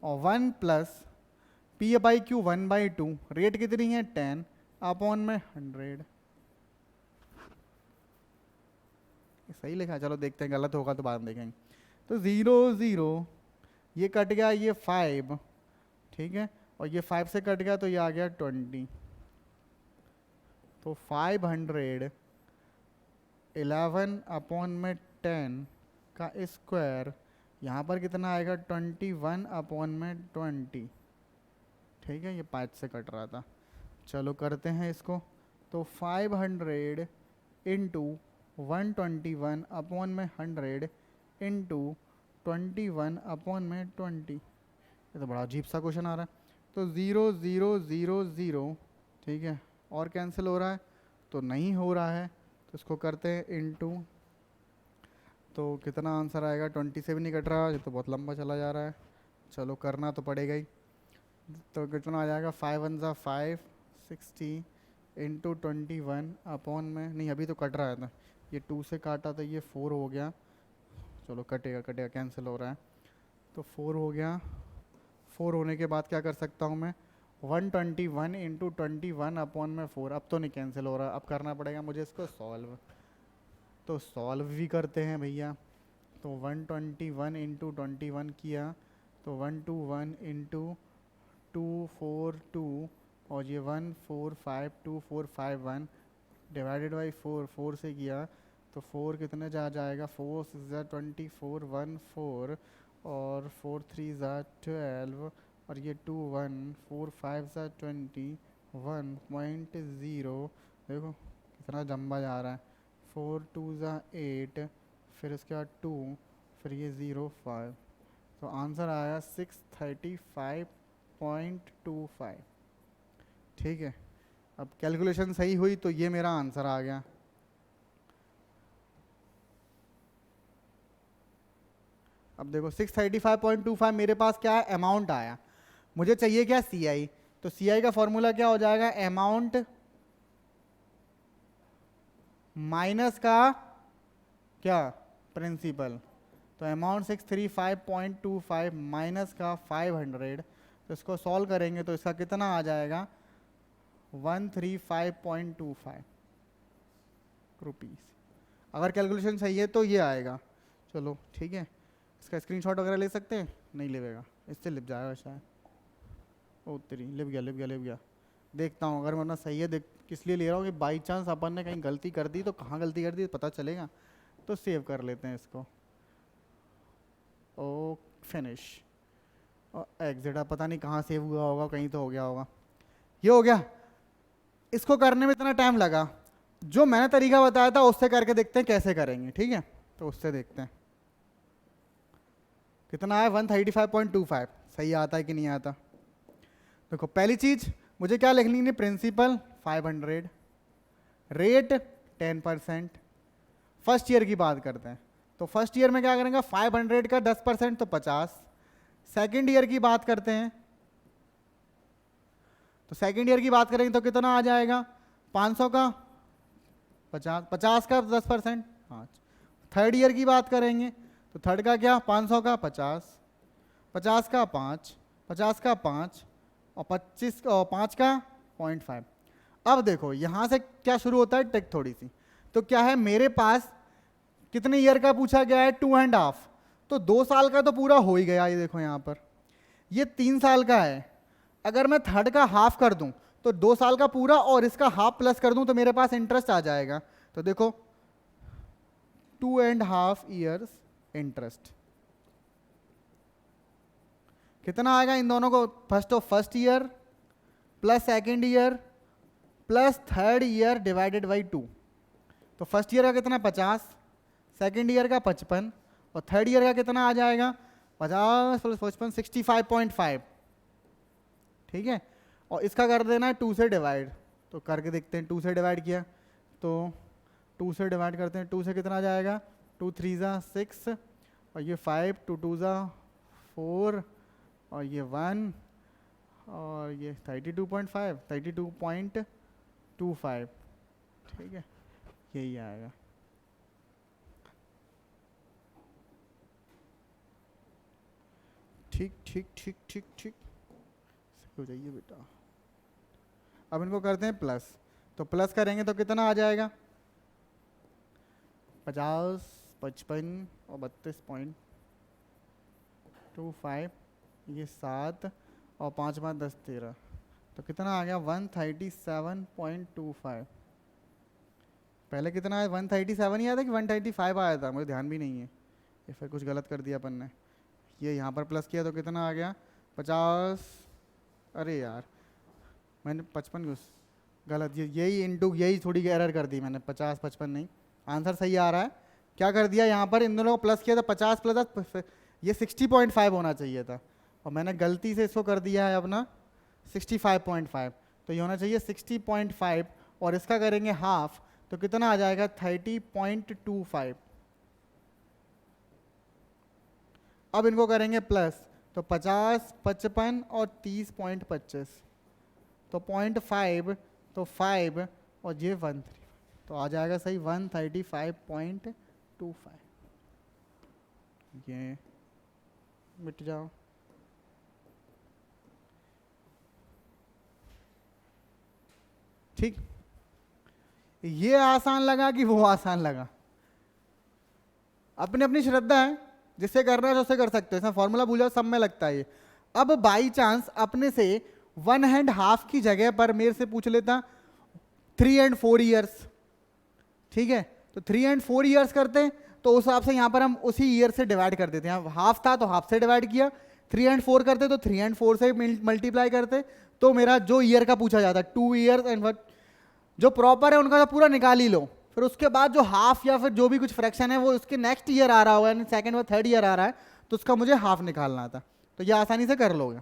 और 1 प्लस p/q 1/2, रेट कितनी है 10 अपॉन में 100। सही लिखा है, चलो देखते हैं, गलत होगा तो बाद में देखेंगे। तो 0 0 ये कट गया, ये 5, ठीक है, और ये 5 से कट गया तो ये आ गया 20, तो 500 11 अपॉन में 10 का स्क्वायर, यहाँ पर कितना आएगा 21 अपॉन में 20, ठीक है, ये 5 से कट रहा था। चलो करते हैं इसको, तो 500 इंटू 121 अपॉन में 100 इंटू 21 अपॉन में 20, ये तो बड़ा अजीब सा क्वेश्चन आ रहा है। तो 0 0 0 0, ठीक है, और कैंसिल हो रहा है तो नहीं हो रहा है, तो इसको करते हैं इंटू, तो कितना आंसर आएगा, 27 नहीं कट रहा, ये तो बहुत लंबा चला जा रहा है, चलो करना तो पड़ेगा ही। तो कितना आ जाएगा 5 1 ज़ा 5 60 इंटू 21 अपॉन में, नहीं अभी तो कट रहा है ना, ये 2 से काटा तो ये 4 हो गया, चलो कटेगा कटेगा, कैंसिल हो रहा है, तो 4 हो गया। 4 होने के बाद क्या कर सकता हूँ मैं, 121 इंटू 21 अपॉन में 4, अब तो नहीं कैंसिल हो रहा, अब करना पड़ेगा मुझे इसको सॉल्व, तो सॉल्व भी करते हैं भैया। तो 121 इंटू 21 किया, तो 121 इंटू 242, और ये 1452451 डिवाइडेड बाई 4, 4 से किया तो 4 कितने जा जाएगा, 4 6 ज़ा 24 1 4, और 4 3 ज़ा 12, और ये 2 1 4 5 ज़ा 20 1.0, देखो कितना लंबा जा रहा है, 4 2 ज़ा 8, फिर इसके बाद 2, फिर ये 0 5, तो आंसर आया 635.25, ठीक है। अब कैलकुलेशन सही हुई तो ये मेरा आंसर आ गया। अब देखो 635.25 मेरे पास क्या है, अमाउंट आया, मुझे चाहिए क्या CI, तो CI का फॉर्मूला क्या हो जाएगा, अमाउंट माइनस का क्या प्रिंसिपल, तो अमाउंट 635.25 माइनस का 500, तो इसको सॉल्व करेंगे तो इसका कितना आ जाएगा 135.25 रुपीज़। अगर कैलकुलेशन सही है तो ये आएगा, चलो ठीक है, इसका स्क्रीनशॉट वगैरह ले सकते हैं, नहीं लेगा, इससे लिप जाएगा शायद, ओ तेरी लिप गया, देखता हूँ अगर वरना सही है, देख किस लिए ले रहा हूँ कि बाई चांस अपन ने कहीं गलती कर दी तो कहाँ गलती कर दी पता चलेगा, तो सेव कर लेते हैं इसको, ओ फिनिश, और एग्जिट, पता नहीं कहाँ सेव हुआ होगा, कहीं तो हो गया होगा, ये हो गया। इसको करने में इतना टाइम लगा, जो मैंने तरीका बताया था उससे करके देखते हैं कैसे करेंगे, ठीक है, तो उससे देखते हैं कितना है 135.25, सही आता है कि नहीं आता। देखो पहली चीज मुझे क्या लिखनी है, प्रिंसिपल 500, रेट 10%, फर्स्ट ईयर की बात करते हैं, तो फर्स्ट ईयर में क्या करेंगे 500 का 10% तो 50, सेकेंड ईयर की बात करते हैं, तो सेकेंड ईयर की बात करेंगे तो कितना आ जाएगा 500 का 50 का 10%, हाँ। थर्ड ईयर की बात करेंगे तो थर्ड का क्या 500 का 50 का 5, 50 का 5, और 25 और 5 का 0.5। अब देखो यहाँ से क्या शुरू होता है टेक थोड़ी सी, तो क्या है मेरे पास कितने ईयर का पूछा गया है 2.5, तो 2 साल का तो पूरा हो ही गया, ये देखो यहाँ पर ये 3 साल का है। अगर मैं थर्ड का हाफ कर दूं तो 2 साल का पूरा और इसका हाफ प्लस कर दूं तो मेरे पास इंटरेस्ट आ जाएगा। तो देखो 2.5 years इंटरेस्ट कितना आएगा इन दोनों को, first year plus second year plus third year divided by 2। तो फर्स्ट ईयर का कितना 50, सेकेंड ईयर का 55 और थर्ड ईयर का कितना आ जाएगा 50 प्लस 55 65.5। ठीक है, और इसका कर देना है 2 से डिवाइड। तो करके देखते हैं, 2 से डिवाइड किया तो 2 से डिवाइड करते हैं, 2 से कितना आ जाएगा 2 3 6 और ये 5 2 2 4 और ये 1 और ये 32.5 32.25। ठीक है, यही आएगा। ठीक ठीक ठीक ठीक ठीक, हो जाइए बेटा। अब इनको करते हैं प्लस, तो प्लस करेंगे तो कितना आ जाएगा 50 55 और 32.25, ये 7 और 5 5 10 13, तो कितना आ गया 137.25। पहले कितना आया 137 ही आया था कि 135 आया था, मुझे ध्यान भी नहीं है, ये फिर कुछ गलत कर दिया अपन ने। ये यहाँ पर प्लस किया तो कितना आ गया 50, अरे यार मैंने 55 गलत, यही इंटू यही थोड़ी एरर कर दी मैंने, 50 55 नहीं, आंसर सही आ रहा है। क्या कर दिया यहाँ पर इन दोनों को प्लस किया था 50 प्लस ये 60.5 होना चाहिए था और मैंने गलती से इसको कर दिया है अपना 65.5। तो ये होना चाहिए 60.5 और इसका करेंगे हाफ तो कितना आ जाएगा 30.25। अब इनको करेंगे प्लस तो 50 55 और 30.25 तो 0.5 तो 5 और ये 1 तो आ जाएगा सही 135.25। ये मिट जाओ। ठीक, ये आसान लगा कि वो आसान लगा, अपनी अपनी श्रद्धा है, जिससे करना है उससे कर सकते हो, इसमें फॉर्मूला भूल जाओ, सब में लगता है ये। अब बाई चांस अपने से 1.5 की जगह पर मेरे से पूछ लेता 3 and 4 years। ठीक है, तो 3 and 4 years करते हैं तो उस हिसाब से यहाँ पर हम उसी ईयर से डिवाइड कर देते हैं। हाफ था तो हाफ से डिवाइड किया, 3 and 4 करते तो 3 and 4 से मल्टीप्लाई करते, तो मेरा जो ईयर का पूछा जाता 2 years एंड जो प्रॉपर है उनका तो पूरा निकाल ही लो, फिर उसके बाद जो हाफ या फिर जो भी कुछ फ्रैक्शन है वो उसके नेक्स्ट ईयर आ रहा होगा, यानी सेकंड व थर्ड ईयर आ रहा है, तो उसका मुझे हाफ निकालना था। तो ये आसानी से कर लोगे।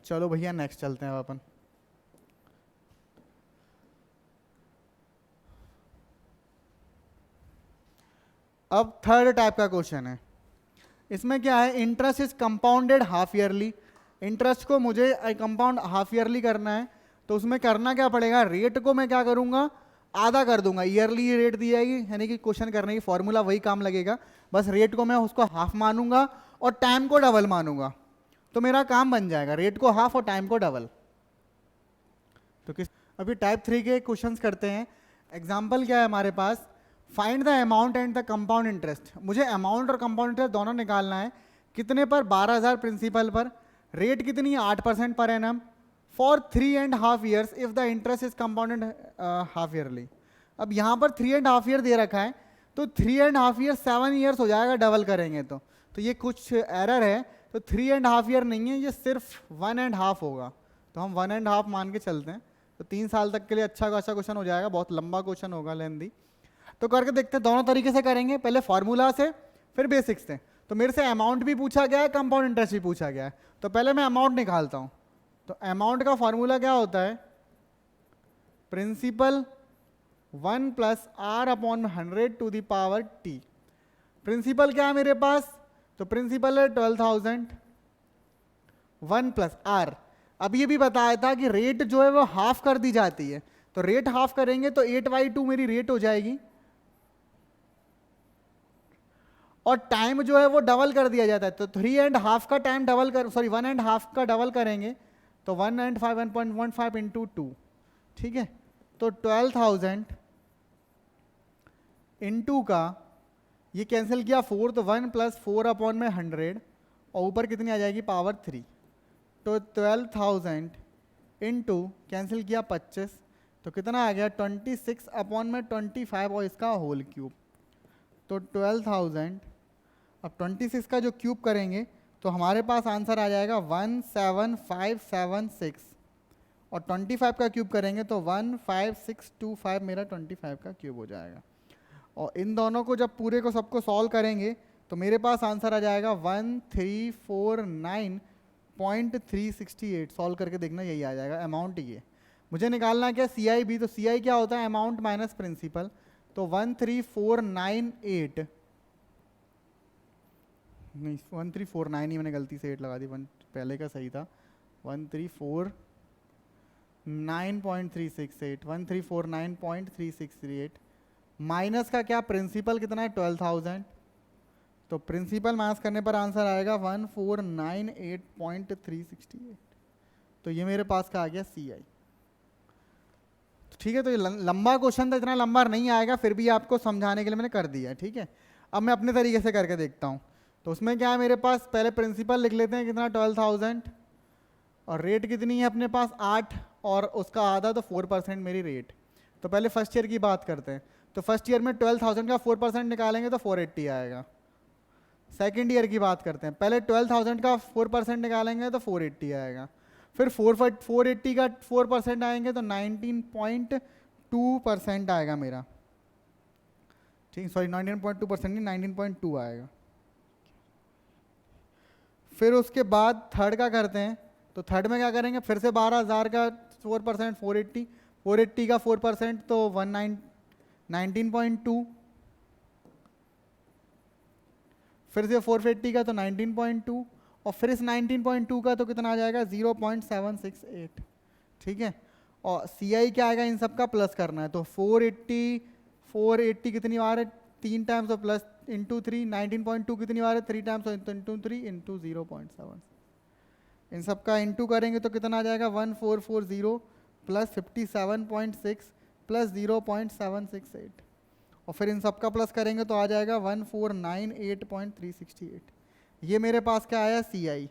चलो भैया नेक्स्ट चलते हैं अपन। अब थर्ड टाइप का क्वेश्चन है, इसमें क्या है, interest is compounded half yearly. Interest को मुझे कंपाउंड हाफ ईयरली करना है, तो उसमें करना क्या पड़ेगा, रेट को मैं क्या करूंगा आधा कर दूंगा, ईयरली रेट दी जाएगी, यानी कि क्वेश्चन करने की फॉर्मूला वही काम लगेगा, बस रेट को मैं उसको हाफ मानूंगा और टाइम को डबल मानूंगा, तो मेरा काम बन जाएगा, रेट को हाफ और टाइम को डबल। तो किस अभी टाइप 3 के क्वेश्चंस करते हैं। एग्जाम्पल क्या है हमारे पास, find the amount and the compound interest. मुझे अमाउंट और कंपाउंड इंटरेस्ट दोनों निकालना है, कितने पर 12,000 प्रिंसिपल पर, रेट कितनी है 8% per annum for 3.5 years if the interest is compounded half yearly. अब यहाँ पर 3.5 year दे रखा है, तो 3.5 years 7 years हो जाएगा डबल करेंगे तो ये कुछ एरर है, तो 3.5 year नहीं है, ये सिर्फ 1.5 होगा, तो हम 1.5 मान के चलते हैं। तो 3 साल तक के लिए अच्छा खासा क्वेश्चन हो जाएगा, बहुत लंबा क्वेश्चन होगा लेंदी। तो करके देखते हैं, दोनों तरीके से करेंगे, पहले फॉर्मूला से फिर बेसिक्स से। तो मेरे से अमाउंट भी पूछा गया है, कंपाउंड इंटरेस्ट भी पूछा गया है, तो पहले मैं अमाउंट निकालता हूँ। तो अमाउंट का फॉर्मूला क्या होता है, principal 1 + r/100 to the power t। Principal क्या है मेरे पास, तो प्रिंसिपल है 12,000, 1 + r। अब ये भी बताया था कि रेट जो है वो हाफ कर दी जाती है, तो रेट हाफ करेंगे तो 8/2 मेरी रेट हो जाएगी, और टाइम जो है वो डबल कर दिया जाता है, तो 3.5 का टाइम डबल कर, सॉरी 1.5 का डबल करेंगे, तो 1.5 इंटू 2। ठीक है, तो 12,000 इंटू का ये कैंसिल किया 4, तो 1 + 4/100 और ऊपर कितनी आ जाएगी पावर 3, तो 12,000 इंटू कैंसिल किया 25, तो कितना आ गया 26 अपॉन में 25 और इसका होल क्यूब। तो 12,000 अब 26 का जो क्यूब करेंगे तो हमारे पास आंसर आ जाएगा 17576 और 25 का क्यूब करेंगे तो 15625 मेरा 25 का क्यूब हो जाएगा। और इन दोनों को जब पूरे को सबको सॉल्व करेंगे तो मेरे पास आंसर आ जाएगा 1349.368। सॉल्व करके देखना, यही आ जाएगा अमाउंट। ये मुझे निकालना क्या सी आई बी, तो सी आई क्या होता है अमाउंट माइनस प्रिंसिपल। तो 1349 नहीं 1349 ही मैंने गलती से 8 लगा दी, पहले का सही था 1349.368 1349.368 माइनस का क्या प्रिंसिपल कितना है 12,000, तो प्रिंसिपल माइनस करने पर आंसर आएगा 1498.368। तो ये मेरे पास का आ गया सी आई। ठीक है, तो ये लंबा क्वेश्चन था, इतना लंबा नहीं आएगा, फिर भी आपको समझाने के लिए मैंने कर दिया। ठीक है, अब मैं अपने तरीके से करके देखता हूँ। तो उसमें क्या है मेरे पास, पहले प्रिंसिपल लिख लेते हैं कितना 12,000 और रेट कितनी है अपने पास 8 और उसका आधा तो 4% मेरी रेट। तो पहले फर्स्ट ईयर की बात करते हैं। तो फर्स्ट ईयर में 12,000 का 4% निकालेंगे तो 480 आएगा। सेकेंड ईयर की बात करते हैं, पहले 12,000 का 4% निकालेंगे तो 480 आएगा। फिर 480 का 4% आएंगे तो 19.2% आएगा मेरा। ठीक, सॉरी 19.2% नहीं 19.2 आएगा। फिर उसके बाद थर्ड का करते हैं, तो थर्ड में क्या करेंगे, फिर से 12,000 का 4% 480 का 4% तो 19.2, फिर से 480 का तो 19.2 और फिर इस 19.2 का तो कितना आ जाएगा 0.768। ठीक है, और सी आई क्या आएगा इन सब का प्लस करना है। तो 480 कितनी बार है 3 टाइम्स और प्लस इंटू 3, 19.2 कितनी बार है 3 टाइम्स और इंटू 3 इंटू 0.7। इन सब का इंटू करेंगे तो कितना आ जाएगा 1440 प्लस 57.6 प्लस 0.768 और फिर इन सब का प्लस करेंगे तो आ जाएगा 1498.368। ये मेरे पास क्या आया सी आई।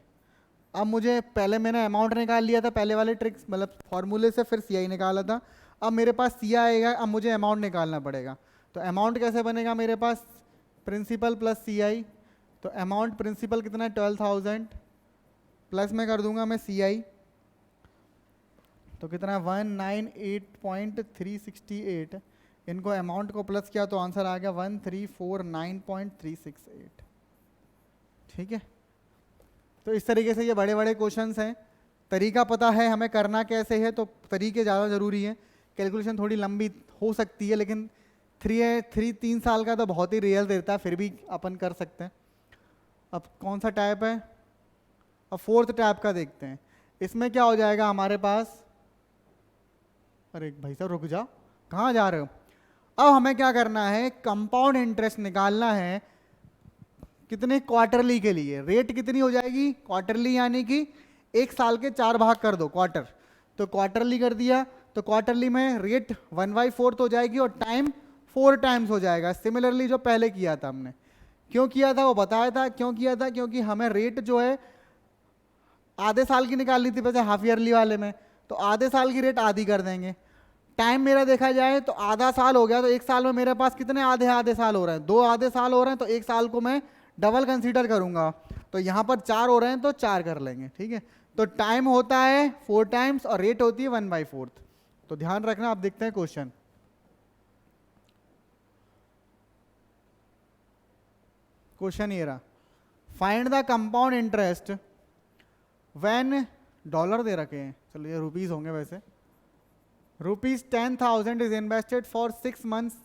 अब मुझे पहले मैंने अमाउंट निकाल लिया था पहले वाले ट्रिक्स मतलब फॉर्मूले से, फिर सी आई निकाला था। अब मेरे पास सी आई आएगा, अब मुझे अमाउंट निकालना पड़ेगा। तो अमाउंट कैसे बनेगा मेरे पास, प्रिंसिपल प्लस सी आई। तो अमाउंट प्रिंसिपल कितना है 12,000 प्लस में कर दूंगा मैं सी आई, तो कितना है 198.368। इनको अमाउंट को प्लस किया तो आंसर आ गया 1349.368। ठीक है, तो इस तरीके से ये बड़े बड़े क्वेश्चंस हैं। तरीका पता है हमें करना कैसे है, तो तरीके ज़्यादा ज़रूरी है। कैलकुलेशन थोड़ी लंबी हो सकती है लेकिन 3 साल का तो बहुत ही रियल देता है, फिर भी अपन कर सकते हैं। अब कौन सा टाइप है, अब फोर्थ टाइप का देखते हैं। इसमें क्या हो जाएगा हमारे पास, अरे भाई साहब रुक जाओ, कहाँ जा रहे हो। अब हमें क्या करना है, कंपाउंड इंटरेस्ट निकालना है कितने क्वार्टरली के लिए। रेट कितनी हो जाएगी क्वार्टरली, यानी कि 1 साल के 4 भाग कर दो क्वार्टर, तो क्वार्टरली कर दिया तो क्वार्टरली में रेट 1/4 हो जाएगी और टाइम 4 टाइम्स हो जाएगा। सिमिलरली जो पहले किया था हमने, क्यों किया था वो बताया था, क्यों किया था क्योंकि हमें रेट जो है आधे साल की निकालनी थी वैसे हाफ ईयरली वाले में, तो आधे साल की रेट आधी कर देंगे। टाइम मेरा देखा जाए तो आधा साल हो गया, तो 1 साल में मेरे पास कितने आधे आधे साल हो रहे हैं, 2 आधे साल हो रहे हैं, तो 1 साल को मैं डबल कंसीडर करूंगा। तो यहाँ पर 4 हो रहे हैं तो 4 कर लेंगे। ठीक है, तो टाइम होता है 4 टाइम्स और रेट होती है 1/4। तो ध्यान रखना। आप देखते हैं क्वेश्चन, क्वेश्चन ये रहा, find the compound interest when, dollar दे रखे हैं, चलो ये रुपीस होंगे वैसे, ₹10,000 is invested for 6 months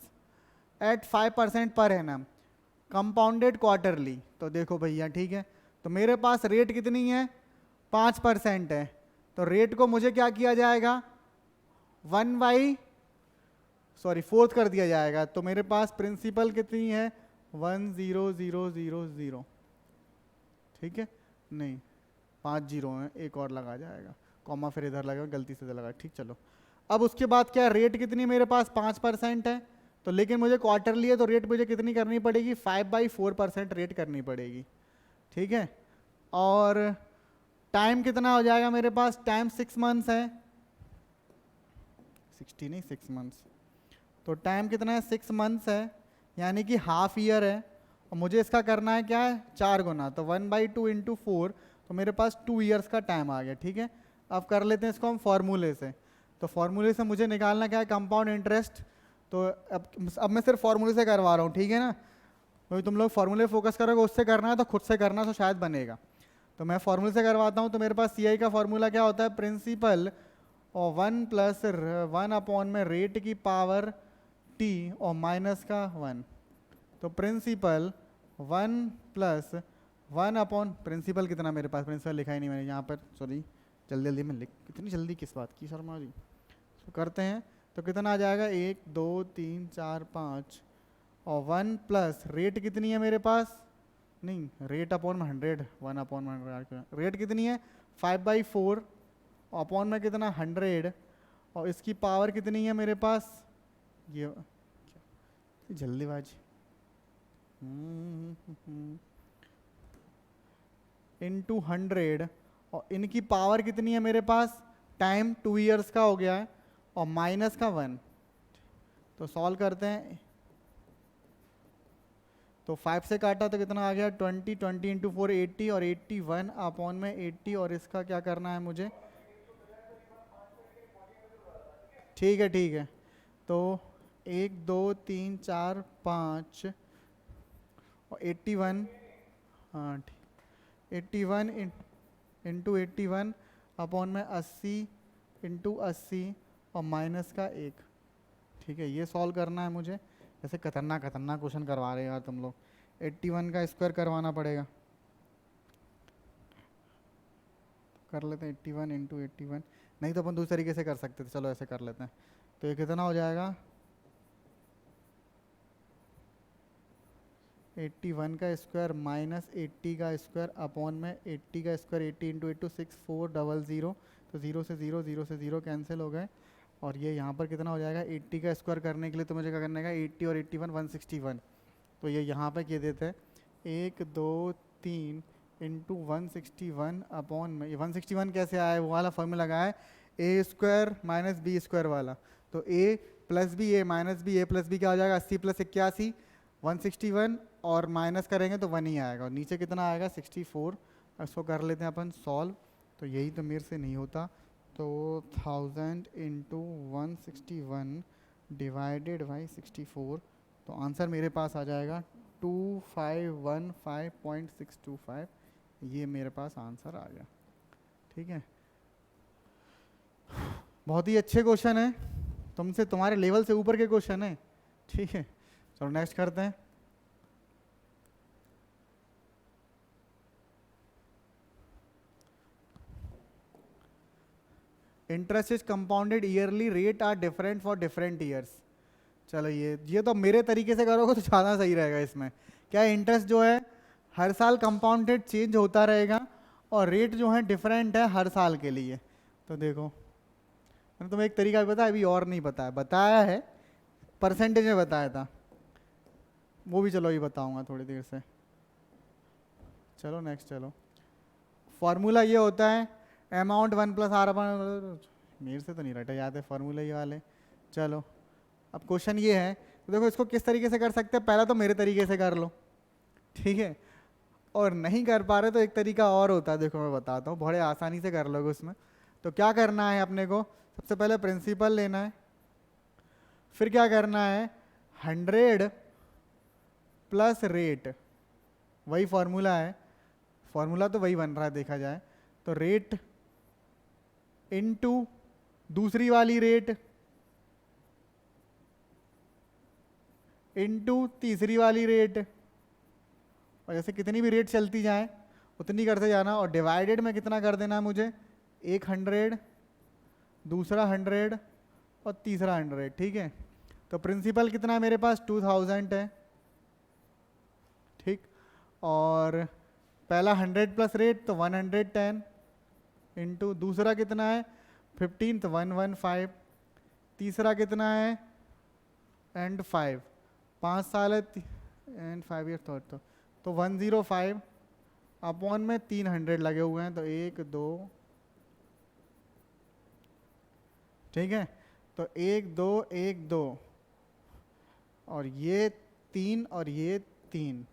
at 5% per annum compounded quarterly. तो देखो भैया ठीक है, तो मेरे पास रेट कितनी है 5% है, तो रेट को मुझे क्या किया जाएगा 4th कर दिया जाएगा। तो मेरे पास प्रिंसिपल कितनी है 10000। ठीक है, नहीं 5 जीरो है, एक और लगा जाएगा, कॉमा फिर इधर लगा, गलती से लगा। ठीक, चलो अब उसके बाद क्या, रेट कितनी मेरे पास 5% है, तो लेकिन मुझे क्वार्टरली है तो रेट मुझे कितनी करनी पड़ेगी 5/4% रेट करनी पड़ेगी। ठीक है, और टाइम कितना हो जाएगा मेरे पास, टाइम 6 मंथ्स है, 60 नहीं 6 मंथ्स, तो टाइम कितना है 6 मंथ्स है, यानी कि हाफ ईयर है, और मुझे इसका करना है क्या है 4 गुना, तो 1/2 इंटू 4, तो मेरे पास 2 ईयर्स का टाइम आ गया। ठीक है, अब कर लेते हैं इसको हम फॉर्मूले से। तो फॉर्मूले से मुझे निकालना क्या है, कंपाउंड इंटरेस्ट। तो अब मैं सिर्फ फॉर्मूले से करवा रहा हूँ, ठीक है ना, क्योंकि तुम लोग फॉर्मूले फोकस करोगे, उससे करना है तो खुद से करना तो शायद बनेगा। तो मैं फॉर्मूले से करवाता हूँ। तो मेरे पास सी आई का फॉर्मूला क्या होता है, प्रिंसिपल और 1 प्लस 1 अपॉन में रेट की पावर टी और माइनस का 1। तो प्रिंसिपल 1 प्लस 1 अपॉन, प्रिंसिपल कितना मेरे पास, प्रिंसिपल लिखा ही नहीं मैंने यहाँ पर, सॉरी, जल्दी जल्दी में लिख, कितनी जल्दी किस बात की शर्मा जी। तो करते हैं, तो कितना आ जाएगा 1 2 3 4 5, और 1 प्लस रेट कितनी है मेरे पास, नहीं रेट अपॉन में 100, 1 अपॉन में 100, रेट कितनी है 5/4, अपॉन में कितना 100, और इसकी पावर कितनी है मेरे पास, ये जल्दीबाजी, इंटू 100, और इनकी पावर कितनी है मेरे पास, टाइम 2 ईयर्स का हो गया है, और माइनस का 1। तो सॉल्व करते हैं, तो 5 से काटा तो कितना आ गया 20, 20 इंटू 4 80, और 81 अपॉन में 80, और इसका क्या करना है मुझे, ठीक है ठीक है, तो 1 2 3 4 5 और 81, हाँ 81 इंटू 81 अपॉन में 80 इंटू 80 और माइनस का 1। ठीक है, ये सॉल्व करना है मुझे। ऐसे खतरनाक खतरनाक क्वेश्चन करवा रहे हो यार तुम लोग, 81 का स्क्वायर करवाना पड़ेगा। कर लेते हैं 81 इंटू 81, नहीं तो अपन दूसरे तरीके से कर सकते थे, चलो ऐसे कर लेते हैं। तो ये कितना हो जाएगा 81 का स्क्वायर माइनस 80 का स्क्वायर अपॉन में 80 का स्क्वायर, 80 इंटू 8 6400, तो 0 से 0, 0 से 0 कैंसिल हो गए, और ये यहाँ पर कितना हो जाएगा 80 का स्क्वायर करने के लिए तो मुझे क्या करने का, 80 और 81 161, तो ये यहाँ पे किए देते हैं 1 2 3 इंटू 161 अपॉन में, ये 161 कैसे आया है, वो वाला फॉर्मूला लगाया है, ए स्क्वायर माइनस बी स्क्वायर वाला, तो ए प्लस बी ए माइनस बी, ए प्लस बी क्या हो जाएगा 80 प्लस 81 161, और माइनस करेंगे तो 1 ही आएगा, और नीचे कितना आएगा 64। इसको कर लेते हैं अपन सॉल्व, तो यही तो मेरे से नहीं होता, तो 1000 इंटू 161 डिवाइडेड बाई 64, तो आंसर मेरे पास आ जाएगा 2515.625, ये मेरे पास आंसर आ गया। ठीक है, बहुत ही अच्छे क्वेश्चन है, तुमसे तुम्हारे लेवल से ऊपर के क्वेश्चन है। ठीक है, चलो नेक्स्ट करते हैं। Interest is compounded yearly, rate are different for different years. चलो ये तो मेरे तरीके से करोगे तो ज़्यादा सही रहेगा। इसमें क्या इंटरेस्ट जो है हर साल कंपाउंडेड चेंज होता रहेगा, और रेट जो है डिफरेंट है हर साल के लिए। तो देखो मैंने तुम्हें एक तरीका भी बताया, अभी और नहीं बताया, बताया है परसेंटेज में बताया था, वो भी चलो ये बताऊंगा थोड़ी देर से। चलो नेक्स्ट, चलो फॉर्मूला ये होता है अमाउंट 1 प्लस आर अपन, मेरे से तो नहीं रटा याद है फॉर्मूला ये वाले। चलो अब क्वेश्चन ये है, तो देखो इसको किस तरीके से कर सकते हैं, पहला तो मेरे तरीके से कर लो, ठीक है, और नहीं कर पा रहे तो एक तरीका और होता है, देखो मैं बताता हूँ, बड़े आसानी से कर लोगे उसमें। तो क्या करना है अपने को, सबसे पहले प्रिंसिपल लेना है, फिर क्या करना है 100 प्लस रेट, वही फॉर्मूला है, फॉर्मूला तो वही बन रहा है देखा जाए तो, रेट इनटू दूसरी वाली रेट इनटू तीसरी वाली रेट, और जैसे कितनी भी रेट चलती जाए उतनी करते जाना, और डिवाइडेड में कितना कर देना है मुझे, एक 100, दूसरा 100 और तीसरा 100। ठीक है, तो प्रिंसिपल कितना है मेरे पास 2000 है, ठीक, और पहला 100 प्लस रेट तो 110 इंटू दूसरा कितना है 15 तो 115, तीसरा कितना है एंड 5 साल है एंड 5 ईयर तो 105 अपॉन में 300 लगे हुए हैं, तो 1 2, ठीक है, तो 1 2 1 2 और ये 3 और ये 3,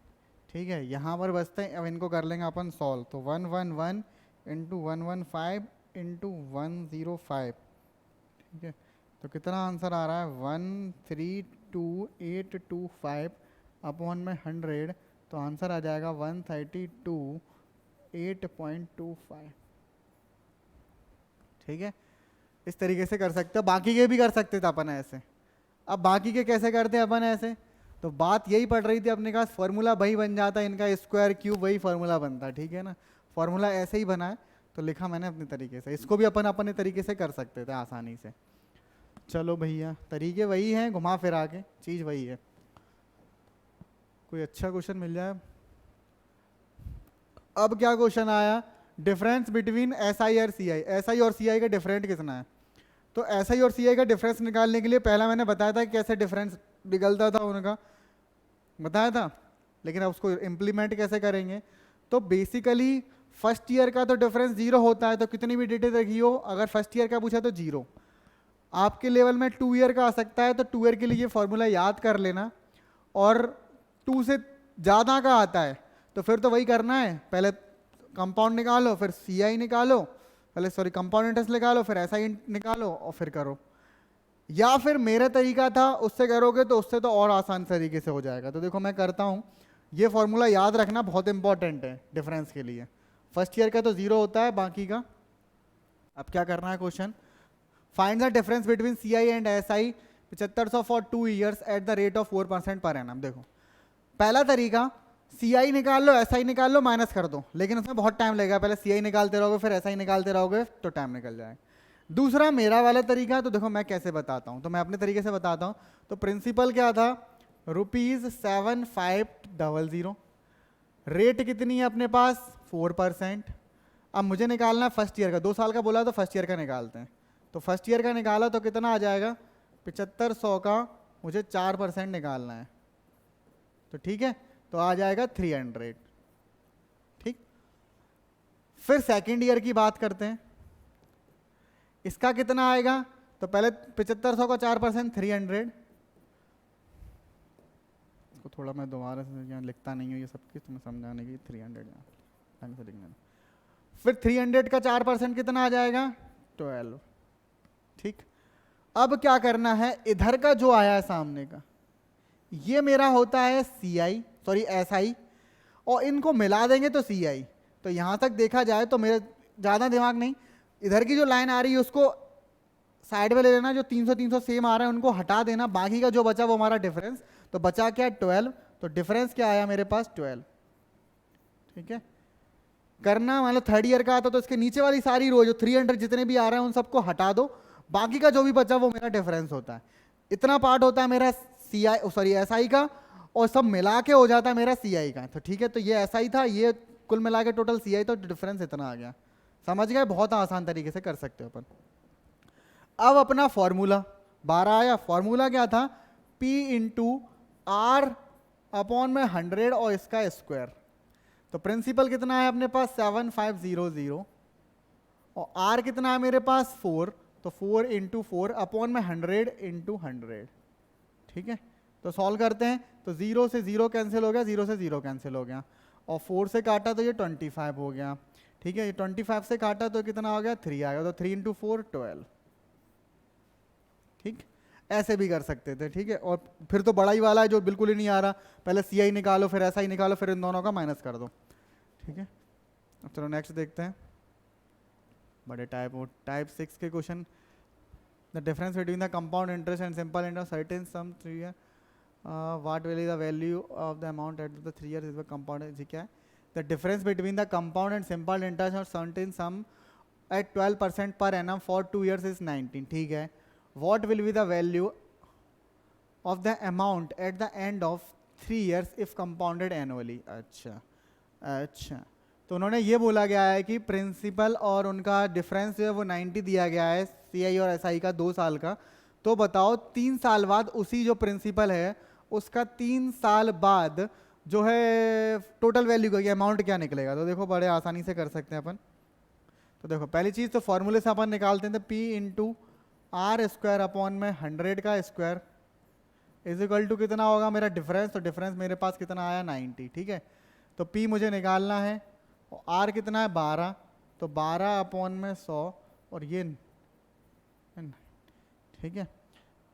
ठीक है। यहाँ पर बचते हैं, अब इनको कर लेंगे अपन सॉल्व। तो 111 इंटू 115 इंटू 105, ठीक है। तो कितना आंसर आ रहा है 132825 अपॉन में 100, तो आंसर आ जाएगा 132.825, ठीक है। इस तरीके से कर सकते हो, बाकी के भी कर सकते थे अपन ऐसे। अब बाकी के कैसे करते हैं अपन ऐसे, तो बात यही पड़ रही थी अपने पास, फॉर्मूला वही बन जाता, इनका स्क्वायर क्यूब वही फॉर्मूला बनता, ठीक है ना। फॉर्मूला ऐसे ही बना है तो लिखा मैंने अपने तरीके से, इसको भी अपन अपने तरीके से कर सकते थे आसानी से। चलो भैया, तरीके वही हैं, घुमा फिरा के चीज़ वही है। कोई अच्छा क्वेश्चन मिल जाए। अब क्या क्वेश्चन आया, डिफरेंस बिटवीन एस आई और सी आई। एस आई और सी आई का डिफरेंट कितना है, तो एस आई और सी आई का डिफरेंस निकालने के लिए पहला मैंने बताया था कि कैसे डिफरेंस निकलता था उनका, बताया था। लेकिन अब उसको इम्प्लीमेंट कैसे करेंगे, तो बेसिकली फर्स्ट ईयर का तो डिफरेंस 0 होता है, तो कितनी भी डिटेल रखी हो, अगर फर्स्ट ईयर का पूछा तो 0। आपके लेवल में 2 ईयर का आ सकता है, तो 2 ईयर के लिए ये फॉर्मूला याद कर लेना। और 2 से ज़्यादा का आता है तो फिर तो वही करना है, पहले कंपाउंड निकालो, फिर सी आई निकालो, पहले सॉरी कंपाउंड इंटरेस्ट निकालो, फिर एस आई निकालो और फिर करो। या फिर मेरा तरीका था, उससे करोगे तो उससे तो और आसान तरीके से हो जाएगा। तो देखो मैं करता हूँ, ये फॉर्मूला याद रखना बहुत इंपॉर्टेंट है डिफरेंस के लिए। फर्स्ट ईयर का तो 0 होता है, बाकी का। अब क्या करना है question, find the difference between C I and S I 7500 for 2 years at the rate of 4% per annum. देखो पहला तरीका, सी आई निकाल लो, एस आई निकाल लो, माइनस कर दो, लेकिन उसमें बहुत टाइम लगेगा, पहले सी आई निकालते रहोगे फिर एस आई निकालते रहोगे तो टाइम निकल जाएगा। दूसरा मेरा वाला तरीका, तो देखो मैं कैसे बताता हूँ, तो मैं अपने तरीके से बताता हूँ। तो प्रिंसिपल क्या था, ₹7500, रेट कितनी है अपने पास 4%। अब मुझे निकालना है फर्स्ट ईयर का, 2 साल का बोला तो फर्स्ट ईयर का निकालते हैं। तो फर्स्ट ईयर का निकाला तो कितना आ जाएगा, 7500 का मुझे 4% निकालना है, तो ठीक है, तो आ जाएगा 300, ठीक। फिर सेकेंड ईयर की बात करते हैं, इसका कितना आएगा, तो पहले 7500 का 4% 300, इसको थोड़ा मैं दोबारा से यहाँ लिखता नहीं हूँ ये सब कुछ तुम्हें समझाने की, 300 ढंग से लिखना। फिर 300 का 4% कितना आ जाएगा 12, ठीक। अब क्या करना है, इधर का जो आया है सामने का, ये मेरा होता है सी आई सॉरी एस आई, और इनको मिला देंगे तो सी आई। तो यहाँ तक देखा जाए तो मेरे ज़्यादा दिमाग नहीं, इधर की जो लाइन आ रही है उसको साइड में ले लेना, जो 300 300 सेम आ रहा है उनको हटा देना, बाकी का जो बचा वो हमारा डिफरेंस। तो बचा क्या 12, तो डिफरेंस क्या आया मेरे पास 12, ठीक है। करना मतलब थर्ड ईयर का आता तो इसके नीचे वाली सारी रो जो 300 जितने भी आ रहे हैं उन सबको हटा दो, बाकी का जो भी बचा वो मेरा डिफरेंस होता है। इतना पार्ट होता है मेरा सी आई सॉरी एस आई का, और सब मिला के हो जाता है मेरा सी आई का। तो ठीक है, तो ये एस आई था, ये कुल मिला के टोटल सी आई, तो डिफरेंस इतना आ गया। समझ गए, बहुत आसान तरीके से कर सकते हो अपन। अब अपना फॉर्मूला 12 आया, फॉर्मूला क्या था, P इंटू आर अपॉन में 100 और इसका स्क्वायर। तो प्रिंसिपल कितना है अपने पास 7500 और R कितना है मेरे पास 4, तो 4 इंटू 4 अपॉन में 100 इंटू 100, ठीक है। तो सॉल्व करते हैं, तो 0 से 0 कैंसिल हो गया, 0 से 0 कैंसिल हो गया, और 4 से काटा तो ये 25 हो गया, ठीक है। ये 25 से काटा तो कितना हो गया 3 आ गया, तो 3 इंटू 4 12, ठीक। ऐसे भी कर सकते थे, ठीक है। और फिर तो बड़ा ही वाला है जो बिल्कुल ही नहीं आ रहा, पहले सी आई निकालो फिर एस आई निकालो फिर इन दोनों का माइनस कर दो, ठीक है। अब चलो नेक्स्ट देखते हैं, बड़े टाइप 6 के question. The difference between the compound interest and simple interest certain sum 3 year, what will be the value of the amount at the 3 years is the compound, ठीक है। The difference between the compound and simple interest और certain sum at 12% per annum for 2 years is 19, ठीक है। What will be the value of the amount at the end of 3 years if compounded annually? अच्छा, तो उन्होंने ये बोला गया है कि प्रिंसिपल और उनका डिफरेंस जो है वो 90 दिया गया है, CI और SI का 2 साल का। तो बताओ 3 साल बाद उसी जो प्रिंसिपल है उसका 3 साल बाद जो है टोटल वैल्यू का ये अमाउंट क्या निकलेगा, तो देखो बड़े आसानी से कर सकते हैं अपन। तो देखो पहली चीज़ तो फॉर्मूले से अपन निकालते हैं, तो P into r square upon में 100 का स्क्वायर इज इक्वल टू कितना होगा मेरा डिफरेंस, तो डिफरेंस मेरे पास कितना आया 90, ठीक है। तो P मुझे निकालना है और R कितना है 12, तो 12 अपॉन में 100 और ये ठीक है।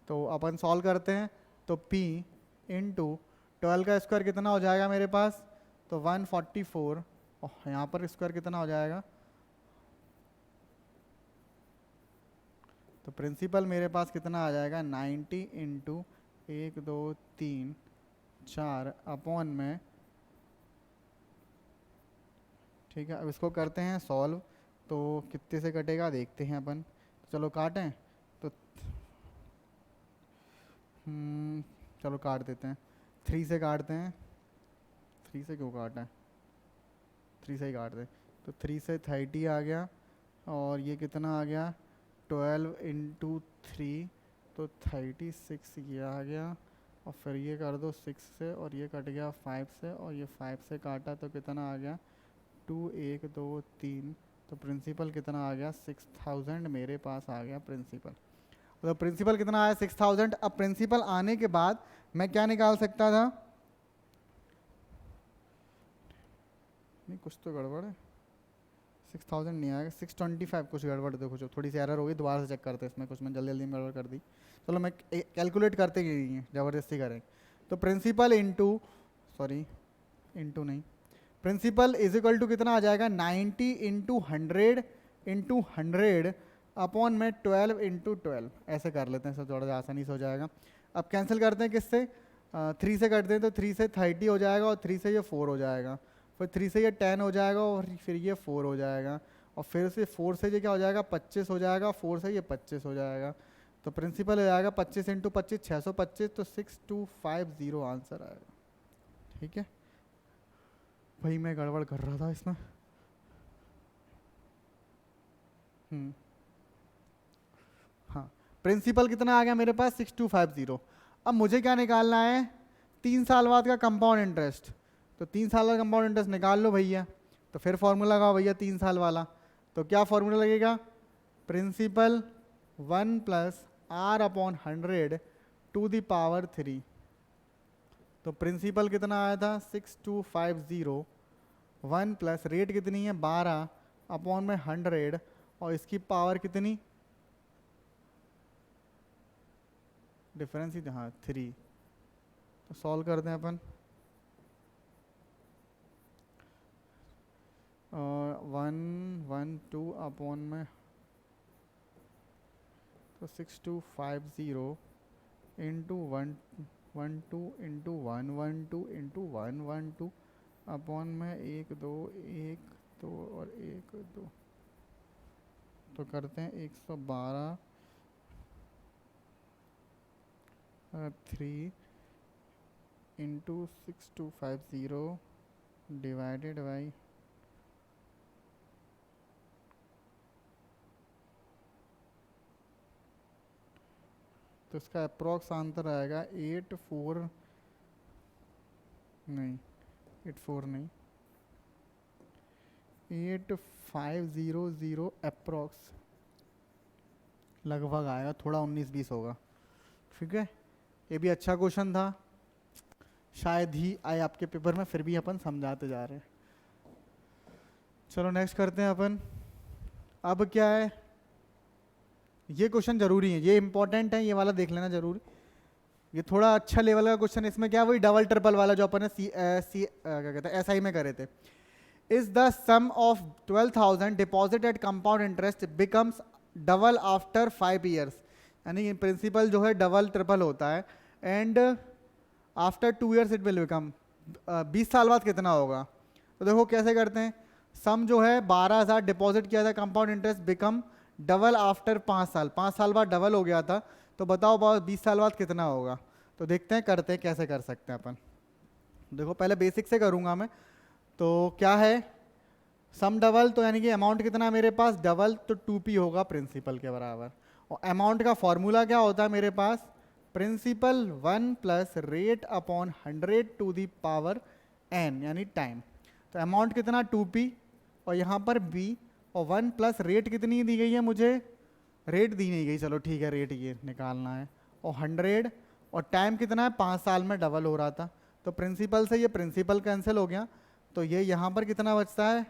तो अपन सॉल्व करते हैं, तो P इंटू 12 का स्क्वायर कितना हो जाएगा मेरे पास, तो 144 और यहाँ पर स्क्वायर कितना हो जाएगा, तो प्रिंसिपल मेरे पास कितना आ जाएगा 90 इंटू 1 2 3 4 अपॉन में, ठीक है। अब इसको करते हैं सॉल्व, तो कितने से कटेगा देखते हैं अपन, तो चलो काटें, तो चलो काट देते हैं, 3 से काटते हैं, 3 से क्यों काटा है, 3 से ही काट दें, तो 3 से 30 आ गया और ये कितना आ गया 12 इंटू 3, तो 36 ये आ गया और फिर ये कर दो 6 से और ये कट गया 5 से और ये 5 से काटा तो कितना आ गया 2 1 2 3, तो प्रिंसिपल कितना आ गया 6000 मेरे पास आ गया प्रिंसिपल। तो प्रिंसिपल कितना आया 6000। अब प्रिंसिपल आने के बाद मैं क्या निकाल सकता था, नहीं कुछ तो गड़बड़ है, 6000 नहीं आएगा, 625 कुछ गड़बड़, देखो जो थोड़ी सी एरर होगी दोबारा से चेक करते हैं इसमें, कुछ मैं जल्दी जल्दी में गड़बड़ कर दी, चलो मैं कैलकुलेट करते ही नहीं है, ज़बरदस्ती करें। तो प्रिंसिपल इंटू सॉरी इंटू नहीं, प्रिंसिपल इज इक्वल टू कितना आ जाएगा 90 इंटू 100 अपॉन में 12 इंटू 12, ऐसे कर लेते हैं सर, थोड़ा सा आसानी से हो जाएगा। अब कैंसिल करते हैं किससे, 3 से करते हैं, तो 3 से 30 हो जाएगा और 3 से ये 4 हो जाएगा, फिर 3 से ये 10 हो जाएगा और फिर ये 4 हो जाएगा और फिर से 4 से ये क्या हो जाएगा 25 हो जाएगा, 4 से ये 25 हो जाएगा, तो प्रिंसिपल हो जाएगा 25 इंटू 25 625, तो 6250 आंसर आएगा, ठीक है। भाई मैं गड़बड़ कर रहा था इसमें, हाँ प्रिंसिपल कितना आ गया मेरे पास 6250। अब मुझे क्या निकालना है 3 साल बाद का कंपाउंड इंटरेस्ट, तो 3 साल का कंपाउंड इंटरेस्ट निकाल लो भैया, तो फिर फॉर्मूला लगाओ भैया 3 साल वाला, तो क्या फॉर्मूला लगेगा principal 1 plus r upon 100 to the power 3, तो प्रिंसिपल कितना आया था 6250, 1 प्लस रेट कितनी है 12 अपॉन में 100 और इसकी पावर कितनी, डिफरेंस ही हाँ 3, तो सॉल्व करते हैं अपन, 112 अपॉन में, तो 6250 इंटू 112 इंटू 112 इंटू 112 अपॉन में 1 2 1 2 और 1 2, तो करते हैं 112 3 इंटू 6250 डिवाइडेड बाई, तो इसका अप्रॉक्स आंसर आएगा 84 नहीं 84 नहीं 8500 अप्रॉक्स लगभग आएगा, थोड़ा 19-20 होगा, ठीक है। ये भी अच्छा क्वेश्चन था, शायद ही आए आपके पेपर में, फिर भी अपन समझाते जा रहे हैं। चलो नेक्स्ट करते हैं अपन। अब क्या है, ये क्वेश्चन जरूरी है, ये इंपॉर्टेंट है, ये वाला देख लेना जरूर, ये थोड़ा अच्छा लेवल का क्वेश्चन है। इसमें क्या वही डबल ट्रिपल वाला जो अपन ने क्या कहते हैं SI में करे थे, is the sum of 12,000 deposit at compound interest becomes double after 5 years, यानी प्रिंसिपल जो है डबल ट्रिपल होता है, and after 2 years it will become, 20 साल बाद कितना होगा। तो देखो कैसे करते हैं, सम जो है 12,000 डिपॉजिट किया था compound interest become double after 5 साल, 5 साल बाद डबल हो गया था, तो बताओ 20 साल बाद कितना होगा। तो देखते हैं करते हैं कैसे कर सकते हैं अपन। देखो पहले बेसिक से करूँगा मैं, तो क्या है सम डबल, तो यानी कि अमाउंट कितना है मेरे पास डबल, तो 2p होगा प्रिंसिपल के बराबर, और अमाउंट का फॉर्मूला क्या होता है मेरे पास principal 1 plus rate upon 100 to the power n यानी टाइम। तो अमाउंट कितना 2p और यहाँ पर b और 1 प्लस रेट कितनी दी गई है मुझे, रेट दी नहीं गई, चलो ठीक है रेट ये निकालना है, और 100 और टाइम कितना है 5 साल में डबल हो रहा था। तो प्रिंसिपल से ये प्रिंसिपल कैंसिल हो गया, तो ये यहाँ पर कितना बचता है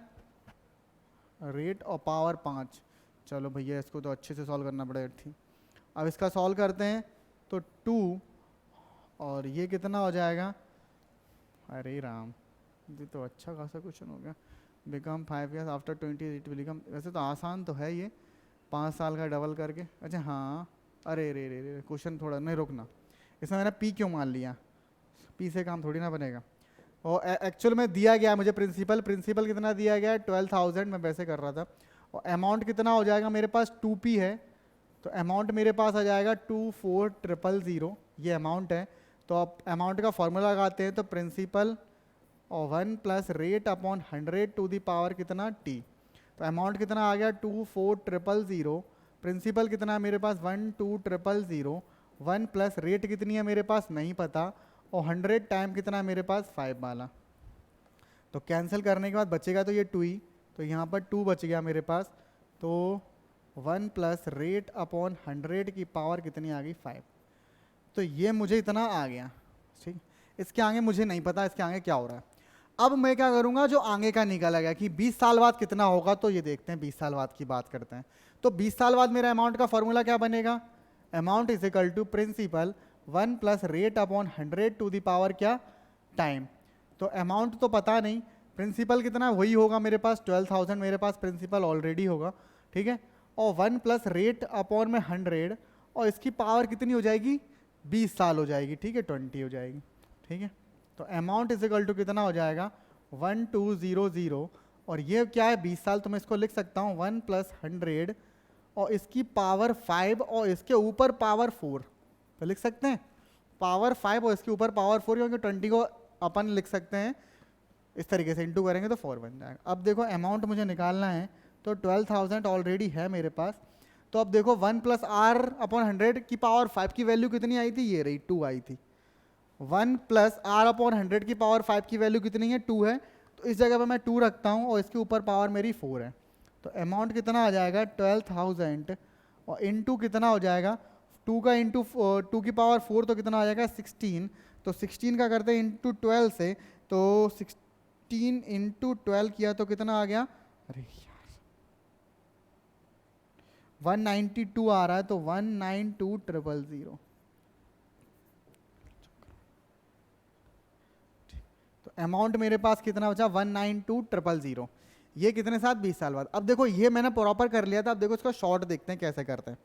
रेट और पावर 5। चलो भैया इसको तो अच्छे से सॉल्व करना पड़ेगा, ठीक। अब इसका सॉल्व करते हैं तो 2 और ये कितना हो जाएगा, अरे राम ये तो अच्छा खासा क्वेश्चन हो गया। Become 5 years after 20 it will become, वैसे तो आसान तो है ये 5 साल का डबल करके। अच्छा हाँ, अरे रे रे रे क्वेश्चन थोड़ा नहीं रुकना, इसमें मैंने पी क्यों मान लिया, पी से काम थोड़ी ना बनेगा। और एक्चुअल में दिया गया है मुझे प्रिंसिपल, प्रिंसिपल कितना दिया गया है 12,000, मैं वैसे कर रहा था। और अमाउंट कितना हो जाएगा मेरे पास 2p है, तो अमाउंट मेरे पास आ जाएगा 24,000, ये अमाउंट है। तो आप अमाउंट का फॉर्मूला लगाते हैं तो प्रिंसिपल और 1 plus rate upon 100 to the power कितना t। तो अमाउंट कितना आ गया 24,000, प्रिंसिपल कितना है मेरे पास 12,000, 1 प्लस रेट कितनी है मेरे पास नहीं पता, और 100 टाइम कितना है मेरे पास 5 वाला। तो कैंसिल करने के बाद बचेगा तो ये 2 ही, तो यहाँ पर 2 बच गया मेरे पास। तो 1 प्लस रेट अपॉन 100 की पावर कितनी आ गई 5। तो ये मुझे इतना आ गया, ठीक। इसके आगे मुझे नहीं पता इसके आगे क्या हो रहा है। अब मैं क्या करूँगा, जो आगे का निकला गया कि 20 साल बाद कितना होगा, तो ये देखते हैं 20 साल बाद की बात करते हैं। तो 20 साल बाद मेरा अमाउंट का फॉर्मूला क्या बनेगा, amount is equal to principal 1 plus rate upon 100 to the power क्या टाइम। तो अमाउंट तो पता नहीं, प्रिंसिपल कितना वही होगा मेरे पास 12,000, मेरे पास प्रिंसिपल ऑलरेडी होगा, ठीक है। और 1 प्लस रेट अपॉन में 100 और इसकी पावर कितनी हो जाएगी 20 साल हो जाएगी, ठीक है 20 हो जाएगी, ठीक है। तो अमाउंट इज इक्वल टू कितना हो जाएगा 1200, और ये क्या है 20 साल, तो मैं इसको लिख सकता हूँ 1 प्लस 100 और इसकी पावर 5 और इसके ऊपर पावर 4, तो लिख सकते हैं पावर 5 और इसके ऊपर पावर 4, क्योंकि 20 को अपन लिख सकते हैं इस तरीके से, इंटू करेंगे तो 4 बन जाएगा। अब देखो अमाउंट मुझे निकालना है, तो 12,000 ऑलरेडी है मेरे पास। तो अब देखो 1 प्लस आर अपॉन 100 की पावर 5 की वैल्यू कितनी आई थी, ये रही 2 आई थी। 1 प्लस आर अपॉन 100 की पावर 5 की वैल्यू कितनी है 2 है, तो इस जगह पे मैं 2 रखता हूँ और इसके ऊपर पावर मेरी 4 है। तो अमाउंट कितना आ जाएगा 12,000 और इंटू कितना हो जाएगा 2 का इंटू 2 की पावर 4, तो कितना आ जाएगा 16। तो 16 का करते हैं इंटू 12 से, तो 16 इंटू 12 किया तो कितना आ गया, अरे यार 192 आ रहा है, तो 192,000। तो अमाउंट मेरे पास कितना बचा 192,000। ये कितने साथ 20 साल बाद। अब देखो ये मैंने प्रॉपर कर लिया था, अब देखो इसको शॉर्ट देखते हैं कैसे करते हैं।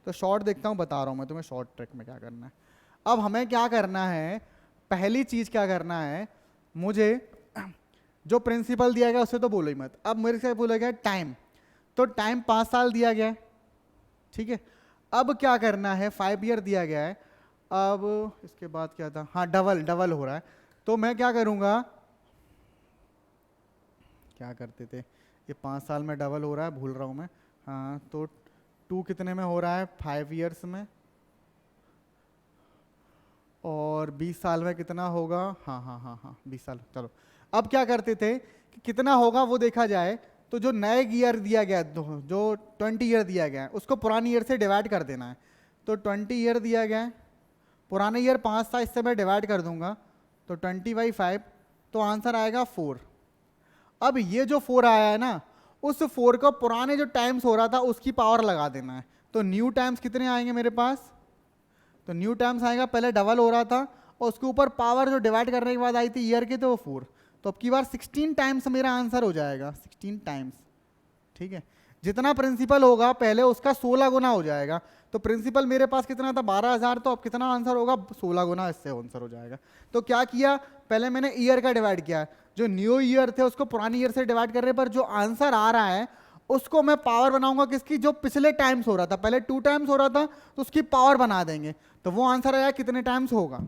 तो शॉर्ट देखता हूँ, बता रहा हूँ मैं तुम्हें शॉर्ट ट्रिक में क्या करना है। अब हमें क्या करना है, पहली चीज क्या करना है, मुझे जो प्रिंसिपल दिया गया उससे तो बोलो ही मत। अब मेरे से बोला गया टाइम, तो टाइम 5 साल दिया गया है, ठीक है। अब क्या करना है 5 ईयर दिया गया है। अब इसके बाद क्या था, हाँ डबल हो रहा है। तो मैं क्या करूँगा, क्या करते थे, ये 5 साल में डबल हो रहा है, भूल रहा हूँ मैं। हाँ तो 2 कितने में हो रहा है 5 ईयर्स में, और 20 साल में कितना होगा, हाँ 20 साल। चलो अब क्या करते थे कि कितना होगा वो देखा जाए, तो जो नए ईयर दिया गया जो 20 ईयर दिया गया है उसको पुरानी ईयर से डिवाइड कर देना है। तो 20 ईयर दिया गया है, पुराने ईयर 5 था, इससे मैं डिवाइड कर दूंगा, तो 20/5, तो आंसर आएगा 4। अब ये जो 4 आया है ना, उस 4 को पुराने जो टाइम्स हो रहा था उसकी पावर लगा देना है। तो न्यू टाइम्स कितने आएंगे मेरे पास, तो न्यू टाइम्स आएगा, पहले डबल हो रहा था और उसके ऊपर पावर जो डिवाइड करने के बाद आई थी ईयर की, तो वो 4। तो अब की बार 16 टाइम्स मेरा आंसर हो जाएगा, 16 टाइम्स, ठीक है। जितना प्रिंसिपल होगा पहले उसका 16 गुना हो जाएगा। तो प्रिंसिपल मेरे पास कितना था 12,000, तो अब कितना आंसर होगा 16 गुना, इससे आंसर हो जाएगा। तो क्या किया, पहले मैंने ईयर का डिवाइड किया, जो न्यू ईयर थे उसको पुरानी ईयर से डिवाइड करने पर जो आंसर आ रहा है उसको मैं पावर बनाऊंगा किसकी, जो पिछले टाइम्स हो रहा था, पहले 2 टाइम्स हो रहा था तो उसकी पावर बना देंगे, तो वो आंसर आया कितने टाइम्स होगा।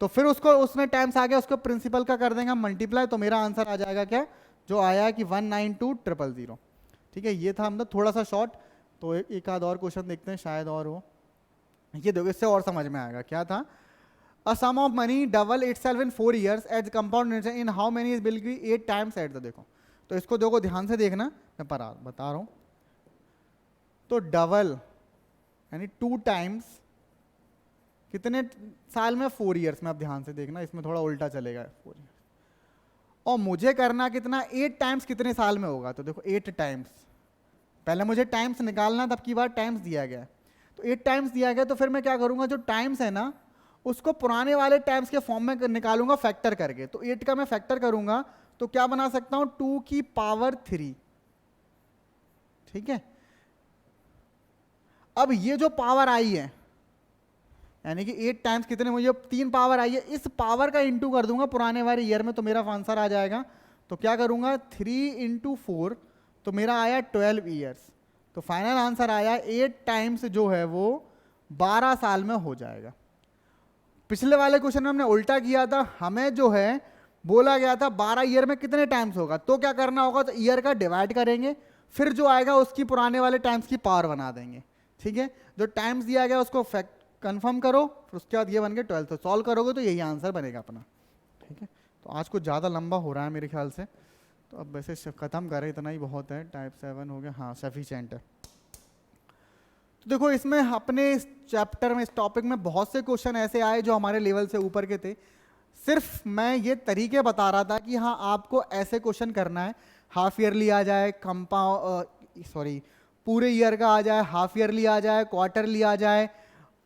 तो फिर उसको उसमें टाइम्स आ गया, उसको प्रिंसिपल का कर देंगे मल्टीप्लाई, तो मेरा आंसर आ जाएगा क्या, जो आया कि 192,000, ठीक है। ये था मतलब थोड़ा सा शॉर्ट। तो एक आध और क्वेश्चन देखते हैं, शायद और हो। ये देखो इससे और समझ में आएगा क्या था। A sum of money double itself in 4 years at compound interest in how many will be 8 times at the, देखो तो इसको देखो ध्यान से देखना, मैं बता रहा हूँ। तो डबल यानी 2 times कितने साल में? 4 years में। अब ध्यान से देखना, इसमें थोड़ा उल्टा चलेगा 4 years। और मुझे करना कितना? 8 times कितने साल में होगा? तो देखो 8 times, पहले मुझे टाइम्स निकालना, तब की बार टाइम्स दिया गया है, तो 8 टाइम्स दिया गया, तो फिर मैं क्या करूंगा, जो टाइम्स है ना उसको पुराने वाले टाइम्स के फॉर्म में निकालूंगा फैक्टर करके। तो 8 का मैं फैक्टर करूंगा तो क्या बना सकता हूं? 2 की पावर 3। ठीक है, अब ये जो पावर आई है यानी कि 8 टाइम्स कितने, मुझे 3 पावर आई है, इस पावर का इंटू कर दूंगा पुराने वाले ईयर में, तो मेरा आंसर आ जाएगा। तो क्या करूंगा, 3 × 4, तो मेरा आया 12 ईयर्स। तो फाइनल आंसर आया 8 टाइम्स जो है वो 12 साल में हो जाएगा। पिछले वाले क्वेश्चन में हमने उल्टा किया था, हमें जो है बोला गया था 12 ईयर में कितने टाइम्स होगा, तो क्या करना होगा, तो ईयर का डिवाइड करेंगे, फिर जो आएगा उसकी पुराने वाले टाइम्स की पावर बना देंगे। ठीक है, जो टाइम्स दिया गया उसको फैक्ट कंफर्म करो, फिर उसके बाद ये बन गया 12, तो सॉल्व करोगे तो यही आंसर बनेगा अपना। ठीक है, तो आज कुछ ज़्यादा लंबा हो रहा है मेरे ख्याल से, तो अब वैसे ख़त्म करें, इतना ही बहुत है। टाइप 7 हो गया, हाँ सफिशिएंट है। तो देखो इसमें अपने इस चैप्टर में, इस टॉपिक में बहुत से क्वेश्चन ऐसे आए जो हमारे लेवल से ऊपर के थे। सिर्फ मैं ये तरीके बता रहा था कि हाँ आपको ऐसे क्वेश्चन करना है, हाफ ईयरली आ जाए, पूरे ईयर का आ जाए, हाफ ईयरली आ जाए, क्वार्टरली आ जाए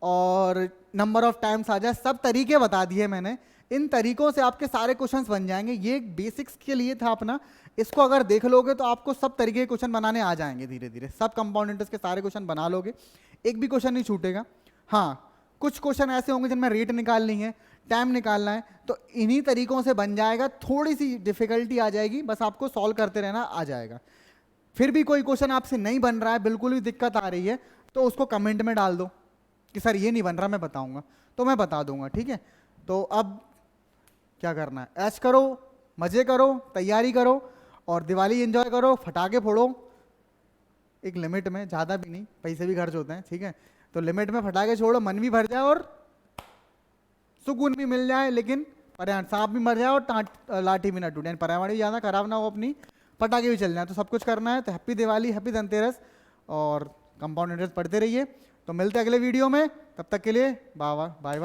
और नंबर ऑफ टाइम्स आ जाए, सब तरीके बता दिए मैंने। इन तरीकों से आपके सारे क्वेश्चंस बन जाएंगे। ये बेसिक्स के लिए था अपना, इसको अगर देख लोगे तो आपको सब तरीके के क्वेश्चन बनाने आ जाएंगे धीरे धीरे। सब कंपाउंड इंटरेस्ट के सारे क्वेश्चन बना लोगे, एक भी क्वेश्चन नहीं छूटेगा। हाँ कुछ क्वेश्चन ऐसे होंगे जिनमें रेट निकालनी है, टाइम निकालना है, तो इन्हीं तरीकों से बन जाएगा। थोड़ी सी डिफिकल्टी आ जाएगी, बस आपको सॉल्व करते रहना, आ जाएगा। फिर भी कोई क्वेश्चन आपसे नहीं बन रहा है, बिल्कुल भी दिक्कत आ रही है, तो उसको कमेंट में डाल दो कि सर ये नहीं बन रहा, मैं बताऊंगा, तो मैं बता दूंगा। ठीक है, तो अब क्या करना है, ऐश करो, मजे करो, तैयारी करो और दिवाली एंजॉय करो, फटाके फोड़ो एक लिमिट में, ज़्यादा भी नहीं, पैसे भी खर्च होते हैं। ठीक है, तो लिमिट में फटाके छोड़ो, मन भी भर जाए और सुकून भी मिल जाए, लेकिन पर्यावरण, सांप भी मर जाए और लाठी भी ना टूटे, पर्यावरण भी ज़्यादा खराब ना हो अपनी, पटाखे भी चल जाए, तो सब कुछ करना है। तो हैप्पी दिवाली, हैप्पी धनतेरस, और कंपाउंड इंटरेस्ट पढ़ते रहिए। तो मिलते हैं अगले वीडियो में, तब तक के लिए बाय बाय।